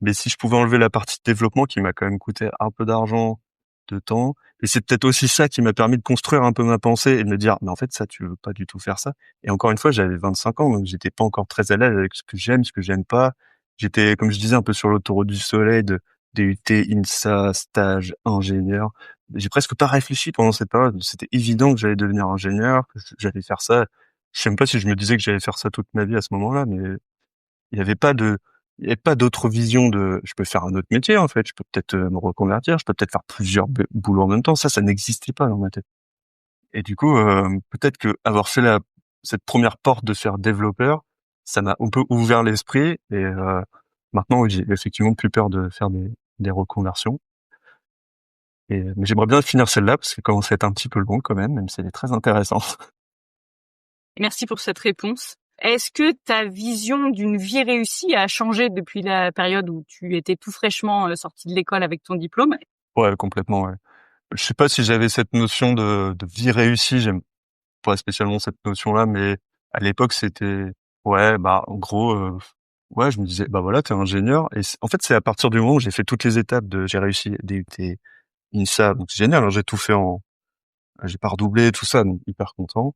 Mais si je pouvais enlever la partie développement qui m'a quand même coûté un peu d'argent, de temps, et c'est peut-être aussi ça qui m'a permis de construire un peu ma pensée et de me dire, mais en fait, ça, tu veux pas du tout faire ça. Et encore une fois, j'avais 25 ans, donc j'étais pas encore très à l'aise avec ce que j'aime pas. J'étais, comme je disais, un peu sur l'autoroute du soleil de DUT, INSA, stage, ingénieur. J'ai presque pas réfléchi pendant cette période. C'était évident que j'allais devenir ingénieur, que j'allais faire ça. Je sais même pas si je me disais que j'allais faire ça toute ma vie à ce moment-là, mais il y avait pas de, il y avait pas d'autre vision de, je peux faire un autre métier, en fait. Je peux peut-être me reconvertir. Je peux peut-être faire plusieurs boulots en même temps. Ça n'existait pas dans ma tête. Et du coup, peut-être que avoir fait cette première porte de faire développeur, ça m'a un peu ouvert l'esprit. Et maintenant, oui, j'ai effectivement plus peur de faire des reconversions. Mais j'aimerais bien finir celle-là parce qu'elle commence à être un petit peu longue quand même si elle est très intéressante. Merci pour cette réponse. Est-ce que ta vision d'une vie réussie a changé depuis la période où tu étais tout fraîchement sorti de l'école avec ton diplôme? Ouais, complètement, ouais. Je sais pas si j'avais cette notion de vie réussie. J'aime pas spécialement cette notion-là, mais à l'époque, c'était, ouais, bah, en gros, ouais, je me disais, bah voilà, t'es ingénieur. Et en fait, c'est à partir du moment où j'ai fait toutes les étapes j'ai réussi DUT, INSA, donc c'est génial, hein, j'ai tout fait j'ai pas redoublé, tout ça, donc hyper content.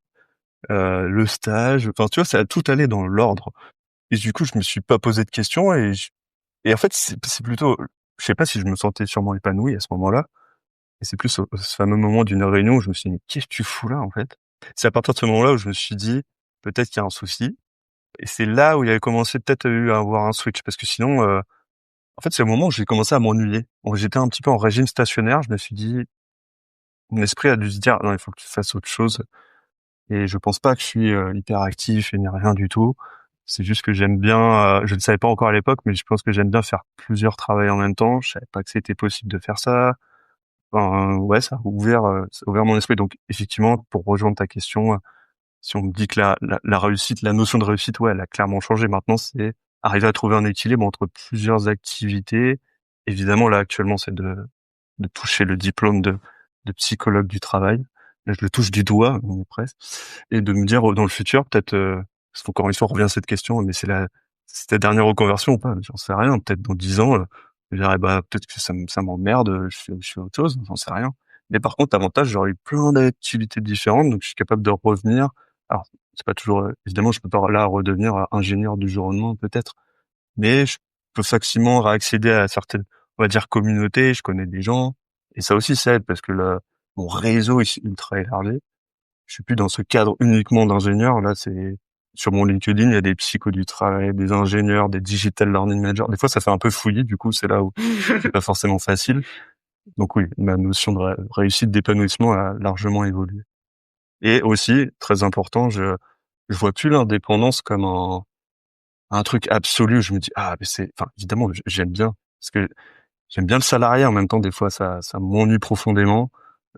Le stage, enfin, tu vois, ça a tout allé dans l'ordre. Et du coup, je me suis pas posé de questions et en fait, c'est plutôt, je sais pas si je me sentais sûrement épanoui à ce moment-là. Et c'est plus ce fameux moment d'une réunion où je me suis dit: «Mais qu'est-ce que tu fous là, en fait?» C'est à partir de ce moment-là où je me suis dit: «Peut-être qu'il y a un souci». Et c'est là où il y avait commencé peut-être à avoir un switch parce que sinon, en fait, c'est le moment où j'ai commencé à m'ennuyer. Donc, j'étais un petit peu en régime stationnaire. Je me suis dit, mon esprit a dû se dire, non, il faut que tu fasses autre chose. Et je pense pas que je suis hyper actif et ni rien du tout. C'est juste que j'aime bien, je ne savais pas encore à l'époque, mais je pense que j'aime bien faire plusieurs travails en même temps. Je savais pas que c'était possible de faire ça. Enfin, ouais, ça a ouvert mon esprit. Donc, effectivement, pour rejoindre ta question, si on me dit que la réussite, la notion de réussite, ouais, elle a clairement changé. Maintenant, c'est arriver à trouver un équilibre entre plusieurs activités. Évidemment, là, actuellement, c'est de toucher le diplôme de psychologue du travail. Là, je le touche du doigt, on est presque. Et de me dire, dans le futur, peut-être, parce qu'encore une fois, on revient à cette question, mais c'est ta dernière reconversion ou pas? J'en sais rien. Peut-être dans 10 ans, je dirais, bah, peut-être que ça m'emmerde, je fais autre chose, j'en sais rien. Mais par contre, l'avantage, j'aurais eu plein d'activités différentes, donc je suis capable de revenir. Alors, c'est pas toujours, évidemment, je peux pas là redevenir ingénieur du jour au lendemain, peut-être, mais je peux facilement réaccéder à certaines, on va dire, communautés. Je connais des gens, et ça aussi, ça aide parce que mon réseau est ultra élargi. Je suis plus dans ce cadre uniquement d'ingénieur. Là, c'est sur mon LinkedIn, il y a des psychos du travail, des ingénieurs, des digital learning managers. Des fois, ça fait un peu fouillis. Du coup, c'est là où c'est pas forcément facile. Donc oui, ma notion de réussite, d'épanouissement a largement évolué. Et aussi, très important, je vois plus l'indépendance comme un truc absolu. Je me dis, ah, mais enfin, évidemment, j'aime bien, parce que j'aime bien le salariat. En même temps, des fois, ça m'ennuie profondément,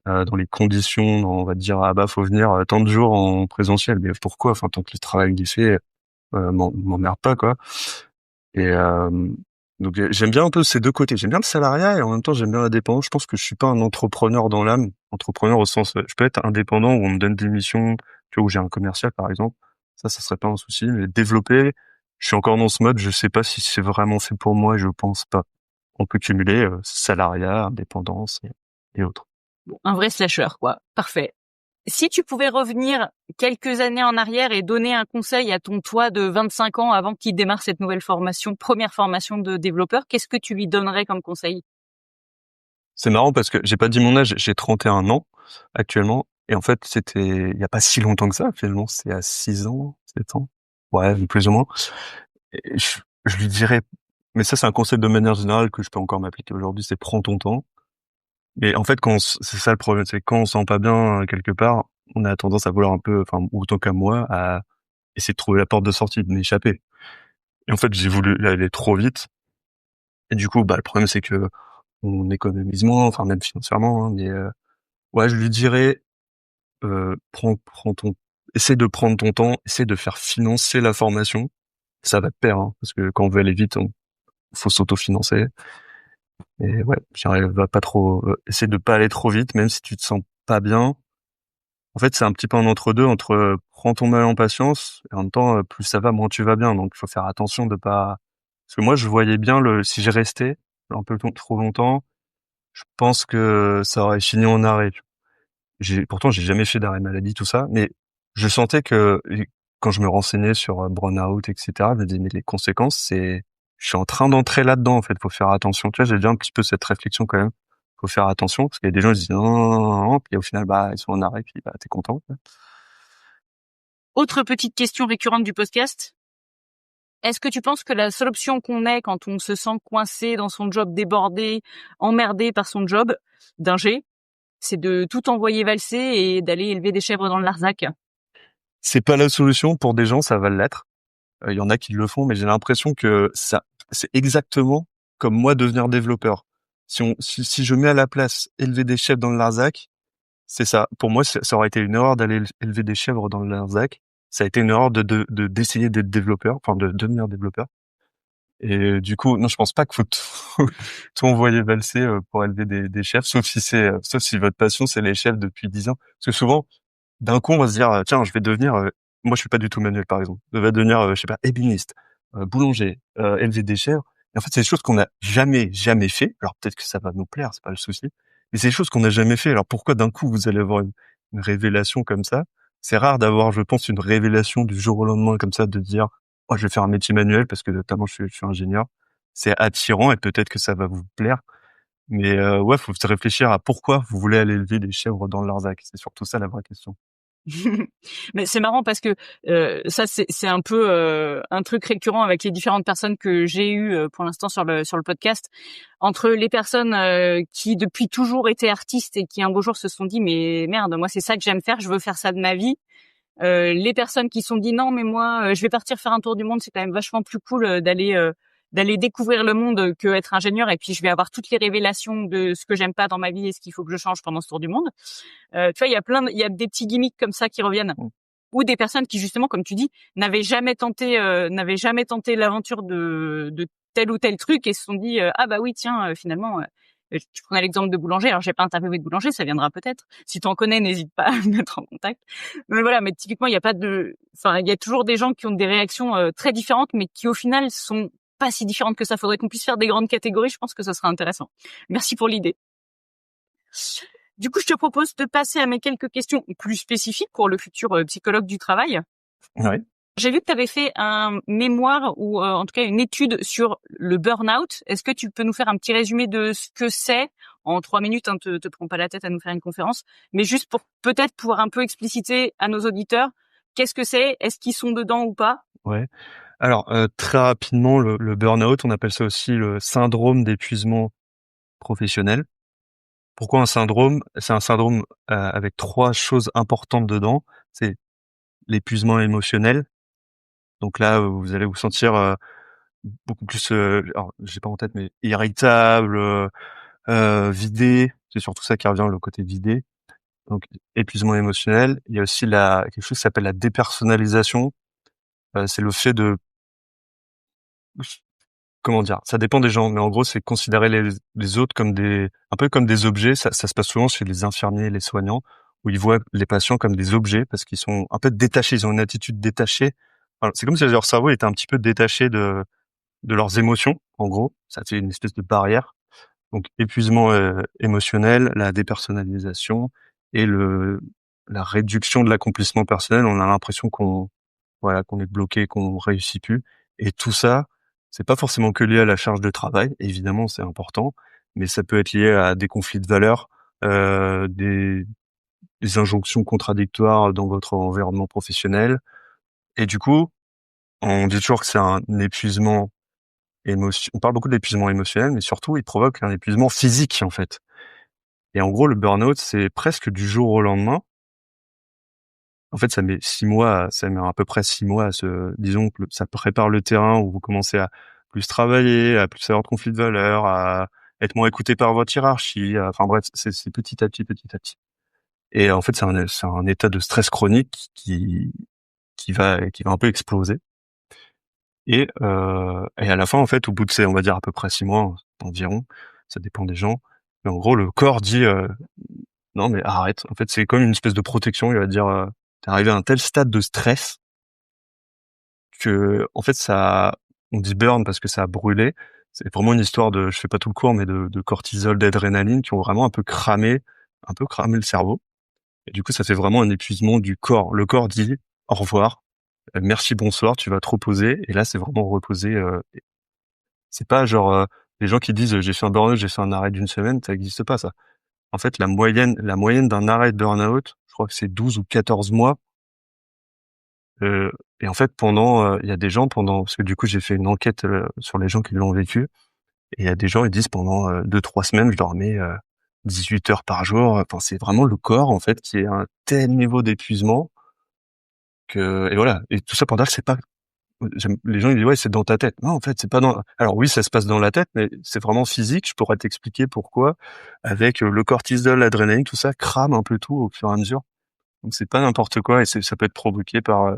dans les conditions, on va te dire, ah bah, faut venir tant de jours en présentiel. Mais pourquoi? Enfin, tant que le travail il est fait, m'emmerde pas, quoi. Et donc j'aime bien un peu ces deux côtés. J'aime bien le salariat et en même temps j'aime bien l'indépendance. Je pense que je suis pas un entrepreneur dans l'âme. Entrepreneur au sens, je peux être indépendant où on me donne des missions, tu vois, où j'ai un commercial par exemple. Ça serait pas un souci. Mais développer, je suis encore dans ce mode. Je sais pas si c'est vraiment fait pour moi et je pense pas. On peut cumuler salariat, indépendance et autres. Un vrai slasher, quoi. Parfait. Si tu pouvais revenir quelques années en arrière et donner un conseil à ton toi de 25 ans avant qu'il démarre cette nouvelle formation, première formation de développeur, qu'est-ce que tu lui donnerais comme conseil? C'est marrant parce que j'ai pas dit mon âge. J'ai 31 ans actuellement. Et en fait, c'était il y a pas si longtemps que ça, finalement. C'est à 6 ans, 7 ans. Ouais, plus ou moins. Et je lui dirais, mais ça c'est un concept de manière générale que je peux encore m'appliquer aujourd'hui, c'est prends ton temps. Mais en fait, c'est ça le problème, c'est quand on se sent pas bien quelque part, on a tendance à vouloir un peu, enfin autant qu'à moi, à essayer de trouver la porte de sortie, de m'échapper. Et en fait, j'ai voulu aller trop vite. Et du coup, bah le problème c'est que on économise moins, enfin même financièrement, hein, mais ouais, je lui dirais, prends ton, essaie de prendre ton temps, essaie de faire financer la formation. Ça va de pair, hein, parce que quand on veut aller vite, faut s'autofinancer. Et ouais, va pas trop, essaie de pas aller trop vite, même si tu te sens pas bien. En fait, c'est un petit peu un entre-deux entre prends ton mal en patience et en même temps, plus ça va, moins tu vas bien. Donc, il faut faire attention de pas. Parce que moi, je voyais bien si j'ai resté un peu trop longtemps, je pense que ça aurait fini en arrêt. Pourtant, j'ai jamais fait d'arrêt maladie, tout ça, mais je sentais que quand je me renseignais sur burn-out, etc., je me disais, mais les conséquences, je suis en train d'entrer là-dedans, en fait, faut faire attention. Tu vois, j'ai déjà un petit peu cette réflexion quand même. Faut faire attention, parce qu'il y a des gens qui se disent non, non, non, non, puis au final, bah, ils sont en arrêt, puis bah, t'es content, quoi. Autre petite question récurrente du podcast. Est-ce que tu penses que la seule option qu'on ait quand on se sent coincé dans son job, débordé, emmerdé par son job d'ingé, c'est de tout envoyer valser et d'aller élever des chèvres dans le Larzac? C'est pas la solution. Pour des gens, ça va l'être. Il y en a qui le font, mais j'ai l'impression que c'est exactement comme moi devenir développeur. Si je mets à la place élever des chèvres dans le Larzac, c'est ça. Pour moi, ça aurait été une erreur d'aller élever des chèvres dans le Larzac. Ça a été une erreur d'essayer d'être développeur, enfin de devenir développeur. Et du coup, non, je pense pas qu'il faut tout envoyer valser pour élever des chèvres, sauf si votre passion c'est les chèvres depuis 10 ans. Parce que souvent, d'un coup, on va se dire, tiens, je vais devenir, moi je suis pas du tout manuel par exemple, je vais devenir, je sais pas, ébéniste, boulanger, élever des chèvres. Et en fait, c'est des choses qu'on n'a jamais fait. Alors peut-être que ça va nous plaire, c'est pas le souci. Mais c'est des choses qu'on n'a jamais fait. Alors pourquoi d'un coup vous allez avoir une révélation comme ça? C'est rare d'avoir, je pense, une révélation du jour au lendemain comme ça, de dire, oh, je vais faire un métier manuel parce que notamment je suis ingénieur. C'est attirant et peut-être que ça va vous plaire. Mais ouais, faut se réfléchir à pourquoi vous voulez aller élever des chèvres dans le Larzac. C'est surtout ça la vraie question. Mais c'est marrant parce que ça c'est un peu un truc récurrent avec les différentes personnes que j'ai eues pour l'instant sur le podcast. Entre les personnes qui depuis toujours étaient artistes et qui un beau jour se sont dit mais merde, moi c'est ça que j'aime faire, je veux faire ça de ma vie. Les personnes qui se sont dit non mais moi je vais partir faire un tour du monde, c'est quand même vachement plus cool d'aller découvrir le monde que être ingénieur, et puis je vais avoir toutes les révélations de ce que j'aime pas dans ma vie et ce qu'il faut que je change pendant ce tour du monde. Tu vois, il y a des petits gimmicks comme ça qui reviennent. Mmh. Ou des personnes qui justement, comme tu dis, n'avaient jamais tenté l'aventure de tel ou tel truc et se sont dit ah bah oui tiens finalement tu prenais l'exemple de boulanger. Alors j'ai pas interviewé de boulanger, ça viendra peut-être. Si tu en connais, n'hésite pas à me mettre en contact. Mais voilà, mais typiquement il y a pas de, enfin il y a toujours des gens qui ont des réactions très différentes, mais qui au final sont pas si différentes que ça. Faudrait qu'on puisse faire des grandes catégories. Je pense que ça sera intéressant. Merci pour l'idée. Du coup, je te propose de passer à mes quelques questions plus spécifiques pour le futur psychologue du travail. Ouais. J'ai vu que tu avais fait un mémoire ou en tout cas une étude sur le burn-out. Est-ce que tu peux nous faire un petit résumé de ce que c'est en 3 minutes, hein, te prends pas la tête à nous faire une conférence, mais juste pour peut-être pouvoir un peu expliciter à nos auditeurs qu'est-ce que c'est, est-ce qu'ils sont dedans ou pas? Ouais. Alors, très rapidement, le burn-out, on appelle ça aussi le syndrome d'épuisement professionnel. Pourquoi un syndrome? C'est un syndrome, avec 3 choses importantes dedans. C'est l'épuisement émotionnel. Donc là, vous allez vous sentir, beaucoup plus, alors j'ai pas en tête, mais irritable, vidé. C'est surtout ça qui revient, le côté vidé. Donc épuisement émotionnel. Il y a aussi quelque chose qui s'appelle la dépersonnalisation. C'est le fait de, comment dire? Ça dépend des gens, mais en gros, c'est considérer les autres comme un peu comme des objets. Ça se passe souvent chez les infirmiers, les soignants, où ils voient les patients comme des objets parce qu'ils sont un peu détachés. Ils ont une attitude détachée. Enfin, c'est comme si leur cerveau était un petit peu détaché de leurs émotions. En gros, ça fait une espèce de barrière. Donc épuisement émotionnel, la dépersonnalisation et la réduction de l'accomplissement personnel. On a l'impression qu'on est bloqué, qu'on réussit plus. Et tout ça, c'est pas forcément que lié à la charge de travail. Évidemment, c'est important, mais ça peut être lié à des conflits de valeurs, euh, des, des injonctions contradictoires dans votre environnement professionnel. Et du coup, on dit toujours que c'est un épuisement on parle beaucoup d'épuisement émotionnel, mais surtout, il provoque un épuisement physique, en fait. Et en gros, le burn-out, c'est presque du jour au lendemain. En fait, ça met à peu près 6 mois disons que ça prépare le terrain où vous commencez à plus travailler, à plus avoir de conflits de valeurs, à être moins écouté par votre hiérarchie. Enfin bref, c'est petit à petit, petit à petit. Et en fait, c'est un état de stress chronique qui va un peu exploser. Et à la fin, en fait, au bout de on va dire à peu près 6 mois environ, ça dépend des gens. Mais en gros, le corps dit non, mais arrête. En fait, c'est comme une espèce de protection. Il va dire t'es arrivé à un tel stade de stress que, en fait, on dit burn parce que ça a brûlé. C'est vraiment une histoire je fais pas tout le cours, mais de cortisol, d'adrénaline qui ont vraiment un peu cramé le cerveau. Et du coup, ça fait vraiment un épuisement du corps. Le corps dit au revoir, merci, bonsoir, tu vas te reposer. Et là, c'est vraiment reposer. C'est pas genre les gens qui disent j'ai fait un burn-out, j'ai fait un arrêt d'une semaine, ça existe pas ça. En fait, la moyenne d'un arrêt de burn-out, je crois que c'est 12 ou 14 mois. Et en fait, il y a des gens parce que du coup, j'ai fait une enquête sur les gens qui l'ont vécu. Et il y a des gens, ils disent pendant 2-3 semaines, je dormais 18 heures par jour. Enfin, c'est vraiment le corps, en fait, qui est à un tel niveau d'épuisement et voilà. Et tout ça pour dire que c'est pas, les gens ils disent ouais, c'est dans ta tête. Non, en fait, c'est pas alors oui, ça se passe dans la tête, mais c'est vraiment physique. Je pourrais t'expliquer pourquoi avec le cortisol, l'adrénaline, tout ça crame un peu tout au fur et à mesure. Donc c'est pas n'importe quoi et ça peut être provoqué par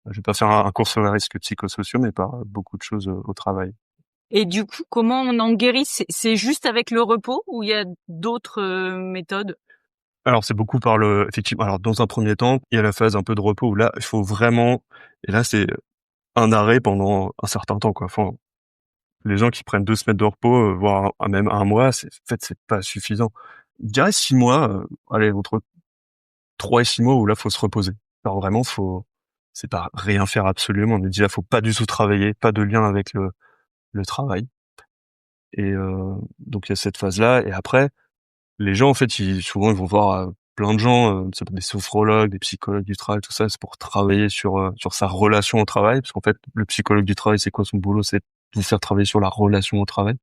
je vais pas faire un cours sur les risques psychosociaux, mais par beaucoup de choses au travail. Et du coup, comment on en guérit? C'est juste avec le repos ou il y a d'autres méthodes? Alors c'est beaucoup effectivement. Alors dans un premier temps, il y a la phase un peu de repos où là, il faut vraiment, et là c'est un arrêt pendant un certain temps, quoi. Enfin, les gens qui prennent 2 semaines de repos, voire même un mois, en fait, c'est pas suffisant. Je dirais 6 mois, allez, entre 3 et 6 mois où là, faut se reposer. Alors vraiment, c'est pas rien faire absolument, mais déjà, faut pas du tout travailler, pas de lien avec le travail. Et donc il y a cette phase-là. Et après, les gens, en fait, souvent, ils vont voir plein de gens, ça peut être des sophrologues, des psychologues du travail, tout ça, c'est pour travailler sur sa relation au travail. Parce qu'en fait, le psychologue du travail, c'est quoi son boulot? C'est de vous faire travailler sur la relation au travail,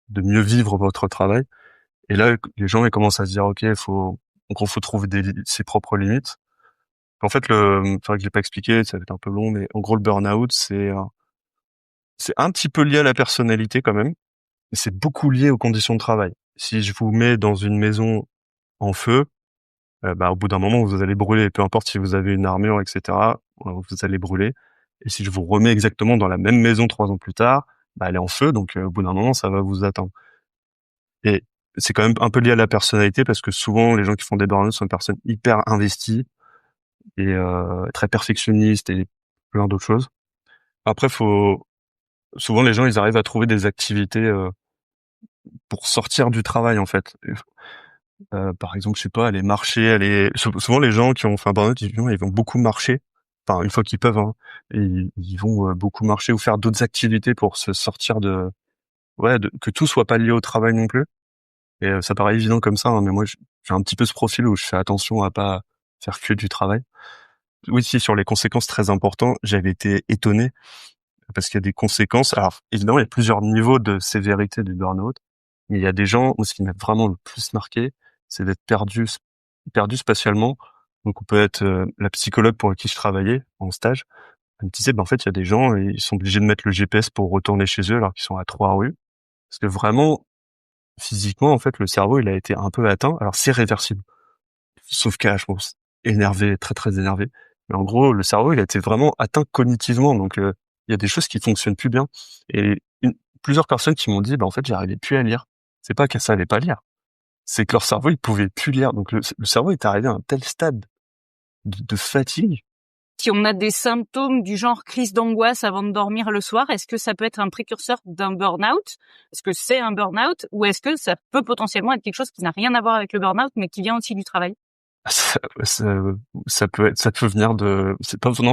de mieux vivre votre travail. Et là, les gens, ils commencent à se dire, OK, faut trouver ses propres limites. En fait, c'est vrai que je l'ai pas expliqué, ça va être un peu long, mais en gros, le burn-out, c'est un petit peu lié à la personnalité quand même, mais c'est beaucoup lié aux conditions de travail. Si je vous mets dans une maison en feu, au bout d'un moment, vous allez brûler. Peu importe si vous avez une armure, etc., vous allez brûler. Et si je vous remets exactement dans la même maison 3 ans plus tard, elle est en feu, donc au bout d'un moment, ça va vous atteindre. Et c'est quand même un peu lié à la personnalité parce que souvent, les gens qui font des burn-out sont des personnes hyper investies et très perfectionnistes et plein d'autres choses. Après, souvent les gens, ils arrivent à trouver des activités pour sortir du travail en fait. Par exemple, je sais pas, aller marcher, souvent les gens qui ont fait un burn-out, ils vont beaucoup marcher. Enfin, une fois qu'ils peuvent, hein, et ils vont beaucoup marcher ou faire d'autres activités pour se sortir que tout soit pas lié au travail non plus. Et ça paraît évident comme ça, hein, mais moi, j'ai un petit peu ce profil où je fais attention à pas faire que du travail. Oui, si, sur les conséquences très importantes, j'avais été étonné parce qu'il y a des conséquences. Alors, évidemment, il y a plusieurs niveaux de sévérité du burn-out, mais il y a des gens où ce qui m'a vraiment le plus marqué, c'est d'être perdu spatialement. Donc, on peut être la psychologue pour qui je travaillais en stage. Elle me disait, en fait, il y a des gens, ils sont obligés de mettre le GPS pour retourner chez eux alors qu'ils sont à 3 rues. Parce que vraiment, physiquement, en fait, le cerveau, il a été un peu atteint. Alors, c'est réversible. Sauf qu'à, je pense, énervé, très, très énervé. Mais en gros, le cerveau, il a été vraiment atteint cognitivement. Donc, il y a des choses qui fonctionnent plus bien. Et plusieurs personnes qui m'ont dit, en fait, j'arrivais plus à lire. C'est pas qu'elles savaient pas lire. C'est que leur cerveau, il pouvait plus lire. Donc, le cerveau est arrivé à un tel stade de fatigue. Si on a des symptômes du genre crise d'angoisse avant de dormir le soir, est-ce que ça peut être un précurseur d'un burn-out? Est-ce que c'est un burn-out ou est-ce que ça peut potentiellement être quelque chose qui n'a rien à voir avec le burn-out mais qui vient aussi du travail? Ça, ça, ça peut venir non,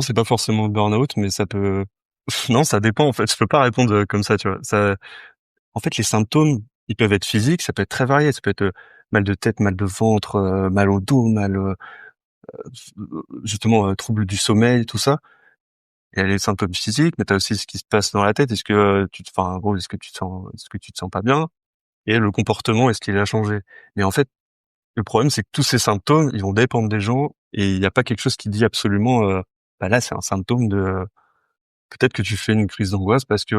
c'est pas forcément le burn-out, mais ça peut, non, ça dépend, en fait. Je peux pas répondre comme ça, tu vois. En fait, les symptômes, ils peuvent être physiques, ça peut être très varié. Ça peut être mal de tête, mal de ventre, mal au dos, justement, troubles du sommeil, tout ça. Il y a les symptômes physiques, mais t'as aussi ce qui se passe dans la tête. En gros, est-ce que tu te sens pas bien? Et le comportement, est-ce qu'il a changé? Mais en fait, le problème, c'est que tous ces symptômes, ils vont dépendre des gens et il n'y a pas quelque chose qui dit absolument, là, c'est un symptôme de, peut-être que tu fais une crise d'angoisse parce que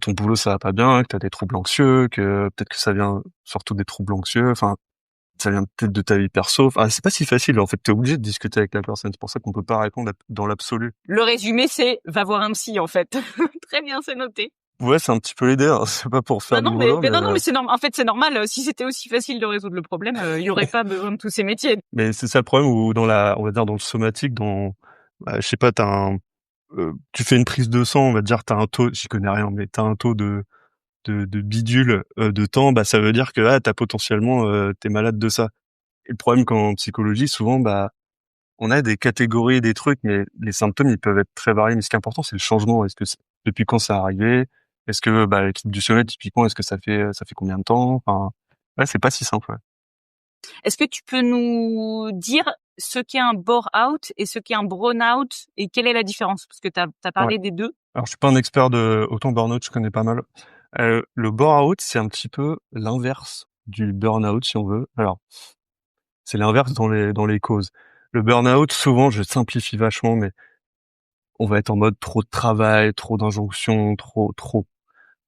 ton boulot, ça va pas bien, que t'as des troubles anxieux, que peut-être que ça vient surtout des troubles anxieux, enfin, ça vient peut-être de ta vie perso. Enfin, c'est pas si facile, en fait, t'es obligé de discuter avec la personne. C'est pour ça qu'on peut pas répondre dans l'absolu. Le résumé, c'est va voir un psy en fait. Très bien, c'est noté. Ouais, c'est un petit peu l'idée, hein. C'est pas pour faire du boulot, mais non, mais c'est normal. En fait, c'est normal. Si c'était aussi facile de résoudre le problème, il y aurait pas besoin de tous ces métiers. mais c'est ça le problème où on va dire dans le somatique, je sais pas, tu fais une prise de sang, on va dire, t'as un taux, j'y connais rien, mais t'as un taux de bidule, de temps, ça veut dire que, t'as potentiellement, t'es malade de ça. Et le problème qu'en psychologie, souvent, on a des catégories, des trucs, mais les symptômes, ils peuvent être très variés. Mais ce qui est important, c'est le changement. Depuis quand ça arrivé? Est-ce que, l'équipe du sommeil, typiquement, est-ce que ça fait combien de temps? Enfin, ouais, c'est pas si simple, ouais. Est-ce que tu peux nous dire ce qu'est un bore-out et ce qu'est un burn-out et quelle est la différence? Parce que t'as Ouais. parlé des deux. Alors, je suis pas un expert autant burn-out, je connais pas mal. Le bore-out, c'est un petit peu l'inverse du burn-out, si on veut. Alors, c'est l'inverse dans les causes. Le burn-out, souvent, je simplifie vachement, mais on va être en mode trop de travail, trop d'injonctions, trop.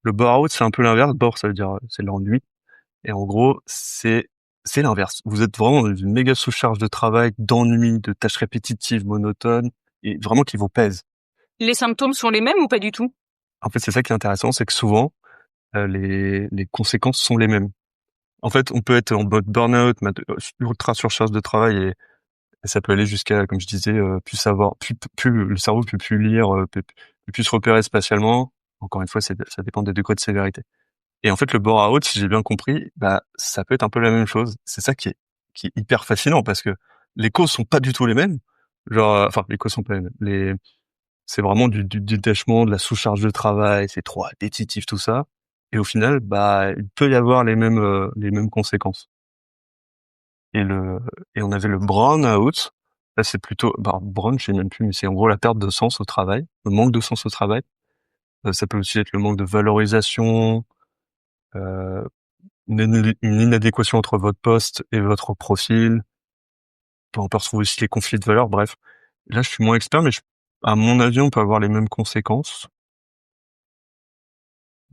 Le bore-out, c'est un peu l'inverse. Bore, ça veut dire, c'est l'ennui. Et en gros, c'est l'inverse. Vous êtes vraiment dans une méga sous-charge de travail, d'ennui, de tâches répétitives, monotones, et vraiment qui vous pèsent. Les symptômes sont les mêmes ou pas du tout? En fait, c'est ça qui est intéressant, c'est que souvent, les conséquences sont les mêmes. En fait, on peut être en mode burn-out, ultra surcharge de travail, et ça peut aller jusqu'à, comme je disais, le cerveau peut plus lire, peut plus se repérer spatialement. Encore une fois, ça dépend des degrés de sévérité. Et en fait, le bore-out, si j'ai bien compris, ça peut être un peu la même chose. C'est ça qui est hyper fascinant parce que les causes sont pas du tout les mêmes. Genre, les causes sont pas les mêmes. C'est vraiment du détachement, de la sous-charge de travail, c'est trop répétitif, tout ça. Et au final, il peut y avoir les mêmes conséquences. et et on avait le burn-out. Là, c'est plutôt, bah, burn, je sais même plus, mais c'est en gros la perte de sens au travail, le manque de sens au travail. Ça peut aussi être le manque de valorisation, heu, une inadéquation entre votre poste et votre profil. On peut retrouver aussi les conflits de valeurs, bref. Là, je suis moins expert, mais à mon avis, on peut avoir les mêmes conséquences.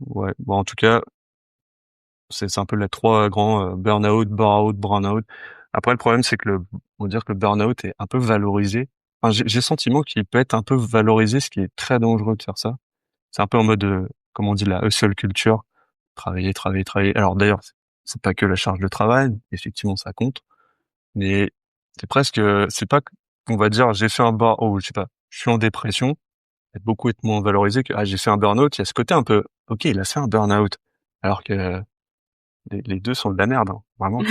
Ouais, bon, en tout cas, c'est un peu les 3 grands, burn-out, bore-out, burn-out. Après, le problème, c'est que on va dire que le burn-out est un peu valorisé. Enfin, j'ai le sentiment qu'il peut être un peu valorisé, ce qui est très dangereux de faire ça. C'est un peu en mode, comme on dit, la hustle culture. Travailler, travailler, travailler. Alors d'ailleurs, c'est pas que la charge de travail, effectivement, ça compte, mais c'est presque, c'est pas qu'on va dire: «J'ai fait un burn oh, je sais pas, je suis en dépression», beaucoup être moins valorisé que: «Ah, j'ai fait un burn-out». Il y a ce côté un peu: «OK, il a fait un burn-out», alors que les 2 sont de la merde, hein, vraiment.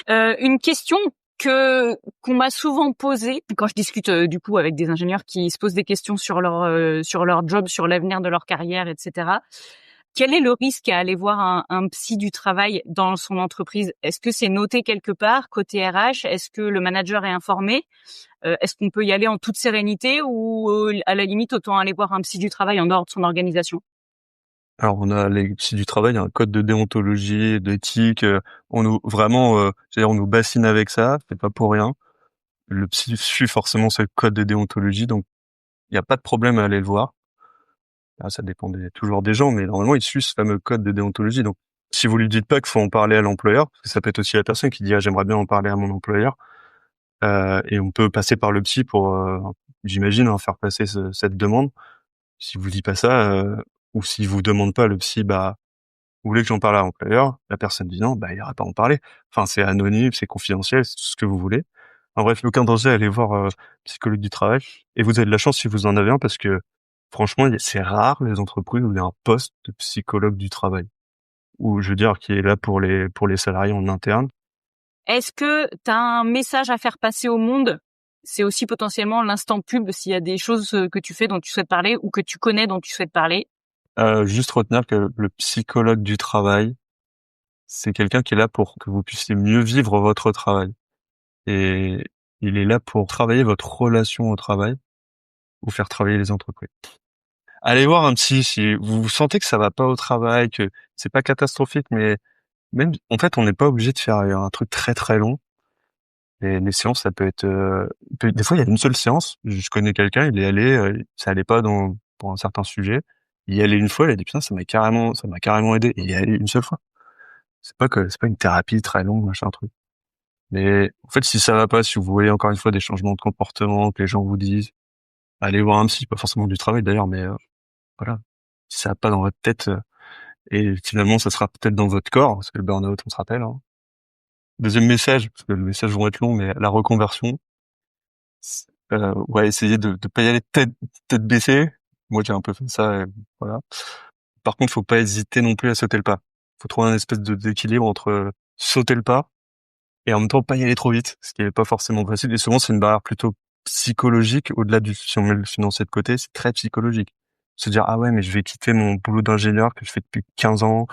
Une question que qu'on m'a souvent posée quand je discute, du coup avec des ingénieurs qui se posent des questions sur leur job, sur l'avenir de leur carrière et cetera. Quel est le risque à aller voir un psy du travail dans son entreprise? Est-ce que c'est noté quelque part côté RH? Est-ce que le manager est informé? Est-ce qu'on peut y aller en toute sérénité ou, à la limite autant aller voir un psy du travail en dehors de son organisation? Alors on a les psys du travail, il y a un code de déontologie, d'éthique, on nous vraiment, c'est-à-dire on nous bassine avec ça, c'est pas pour rien. Le psy suit forcément ce code de déontologie, donc il y a pas de problème à aller le voir. Ah, ça dépend toujours des gens, mais normalement, il suit ce fameux code de déontologie. Donc, si vous lui dites pas qu'il faut en parler à l'employeur, parce que ça peut être aussi la personne qui dit: «Ah, j'aimerais bien en parler à mon employeur», et on peut passer par le psy pour, j'imagine, hein, faire passer cette demande. Si vous dit pas ça, ou s'il vous demande pas, le psy, bah: «Vous voulez que j'en parle à l'employeur?» La personne dit: «Non», bah, il ira pas en parler. Enfin, c'est anonyme, c'est confidentiel, c'est tout ce que vous voulez. En bref, aucun danger à aller voir, psychologue du travail, et vous avez de la chance si vous en avez un, parce que franchement, c'est rare les entreprises où il y a un poste de psychologue du travail, ou je veux dire qui est là pour les salariés en interne. Est-ce que tu as un message à faire passer au monde? C'est aussi potentiellement l'instant pub s'il y a des choses, que tu fais dont tu souhaites parler ou que tu connais dont tu souhaites parler. Juste retenir que le psychologue du travail, c'est quelqu'un qui est là pour que vous puissiez mieux vivre votre travail, et il est là pour travailler votre relation au travail, ou faire travailler les entreprises. Allez voir un psy si vous sentez que ça va pas au travail, que c'est pas catastrophique, mais même en fait, on n'est pas obligé de faire un truc très, très long. Et les séances, ça peut être, des fois, il y a une seule séance. Je connais quelqu'un, il est allé, ça allait pas pour un certain sujet. Il y est allé une fois, il a dit: «Putain, ça m'a carrément aidé», et il y est allé une seule fois. C'est pas une thérapie très longue, machin truc. Mais en fait, si ça va pas, si vous voyez encore une fois des changements de comportement que les gens vous disent, allez voir un psy, pas forcément du travail d'ailleurs, mais voilà. Si ça va pas dans votre tête, et finalement ça sera peut-être dans votre corps, parce que le burn-out, on se rappelle, hein. 2e message, parce que les messages vont être longs, mais la reconversion, ouais, essayer de pas y aller tête baissée. Moi, j'ai un peu fait ça, voilà. Par contre, faut pas hésiter non plus à sauter le pas. Faut trouver un espèce d'équilibre entre, sauter le pas et en même temps pas y aller trop vite, ce qui est pas forcément facile, et souvent c'est une barrière plutôt psychologique, au-delà du, si on met le financier de côté, c'est très psychologique. Se dire: «Ah ouais, mais je vais quitter mon boulot d'ingénieur que je fais depuis 15 ans,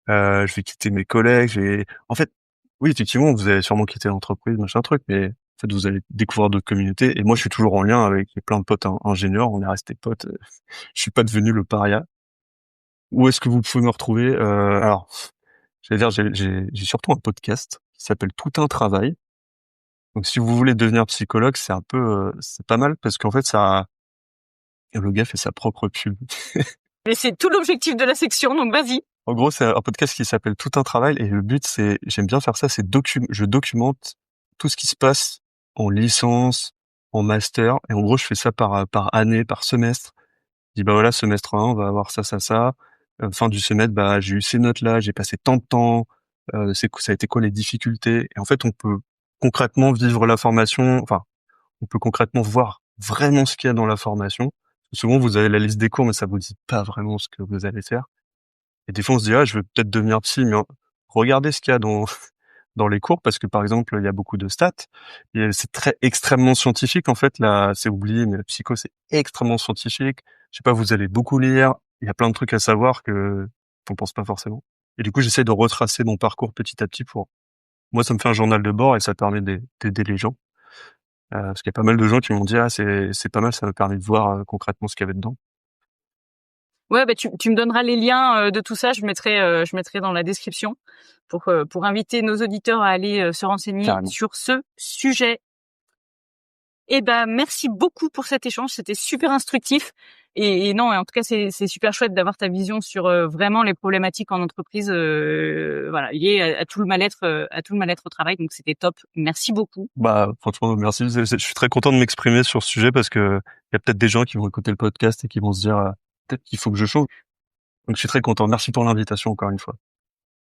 je vais quitter mes collègues, en fait, oui, effectivement, vous allez sûrement quitter l'entreprise, machin truc, mais en fait, vous allez découvrir d'autres communautés, et moi, je suis toujours en lien avec plein de potes ingénieurs, on est restés potes, je suis pas devenu le paria. Où est-ce que vous pouvez me retrouver? Alors, j'allais dire, j'ai surtout un podcast qui s'appelle Tout un travail. Donc si vous voulez devenir psychologue, c'est un peu, c'est pas mal, parce qu'en fait, ça le gars fait sa propre pub. Mais c'est tout l'objectif de la section, donc vas-y. En gros, c'est un podcast qui s'appelle Tout un travail, et le but, c'est, j'aime bien faire ça, c'est je documente tout ce qui se passe en licence, en master, et en gros, je fais ça par année, par semestre. Je dis: «Bah, voilà, semestre 1, on va avoir ça, ça, ça. Fin du semestre, bah, j'ai eu ces notes-là, j'ai passé tant de temps, ça a été quoi les difficultés?» Et en fait, on peut concrètement vivre la formation, enfin, on peut concrètement voir vraiment ce qu'il y a dans la formation. Souvent, vous avez la liste des cours, mais ça vous dit pas vraiment ce que vous allez faire. Et des fois, on se dit: «Ah, je veux peut-être devenir psy», mais regardez ce qu'il y a dans dans les cours, parce que, par exemple, il y a beaucoup de stats, et c'est très extrêmement scientifique, en fait. Là, c'est oublié, mais la psycho, c'est extrêmement scientifique. Je sais pas, vous allez beaucoup lire, il y a plein de trucs à savoir que qu'on pense pas forcément. Et du coup, j'essaie de retracer mon parcours petit à petit pour Moi, ça me fait un journal de bord et ça permet d'aider les gens. Parce qu'il y a pas mal de gens qui m'ont dit: «Ah c'est pas mal, ça m'a permis de voir, concrètement ce qu'il y avait dedans». Ouais, bah, tu me donneras les liens, de tout ça. Je mettrai dans la description pour inviter nos auditeurs à aller, se renseigner Carrément. sur ce sujet. Eh ben, merci beaucoup pour cet échange. C'était super instructif. Et non, en tout cas, c'est super chouette d'avoir ta vision sur vraiment les problématiques en entreprise, voilà, liées à tout le mal-être, à tout le mal-être au travail. Donc, c'était top. Merci beaucoup. Bah, franchement, merci. Je suis très content de m'exprimer sur ce sujet parce que il y a peut-être des gens qui vont écouter le podcast et qui vont se dire, peut-être qu'il faut que je change. Donc, je suis très content. Merci pour l'invitation encore une fois.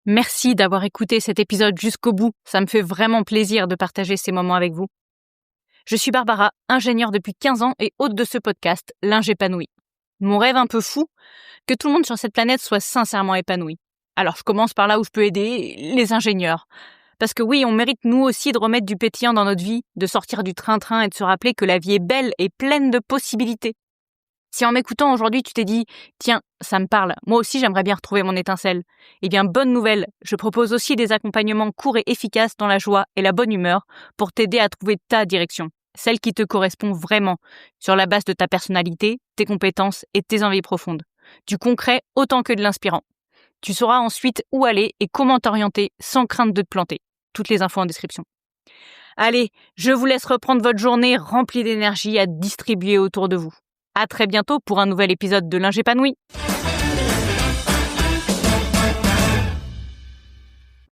Merci d'avoir écouté cet épisode jusqu'au bout. Ça me fait vraiment plaisir de partager ces moments avec vous. Je suis Barbara, ingénieure depuis 15 ans et hôte de ce podcast, Linge épanoui. Mon rêve un peu fou, que tout le monde sur cette planète soit sincèrement épanoui. Alors je commence par là où je peux aider, les ingénieurs. Parce que oui, on mérite nous aussi de remettre du pétillant dans notre vie, de sortir du train-train et de se rappeler que la vie est belle et pleine de possibilités. Si en m'écoutant aujourd'hui tu t'es dit « Tiens, ça me parle, moi aussi j'aimerais bien retrouver mon étincelle », eh bien bonne nouvelle, je propose aussi des accompagnements courts et efficaces dans la joie et la bonne humeur pour t'aider à trouver ta direction, celle qui te correspond vraiment, sur la base de ta personnalité, tes compétences et tes envies profondes. Du concret autant que de l'inspirant. Tu sauras ensuite où aller et comment t'orienter sans crainte de te planter. Toutes les infos en description. Allez, je vous laisse reprendre votre journée remplie d'énergie à distribuer autour de vous. À très bientôt pour un nouvel épisode de Linge épanoui.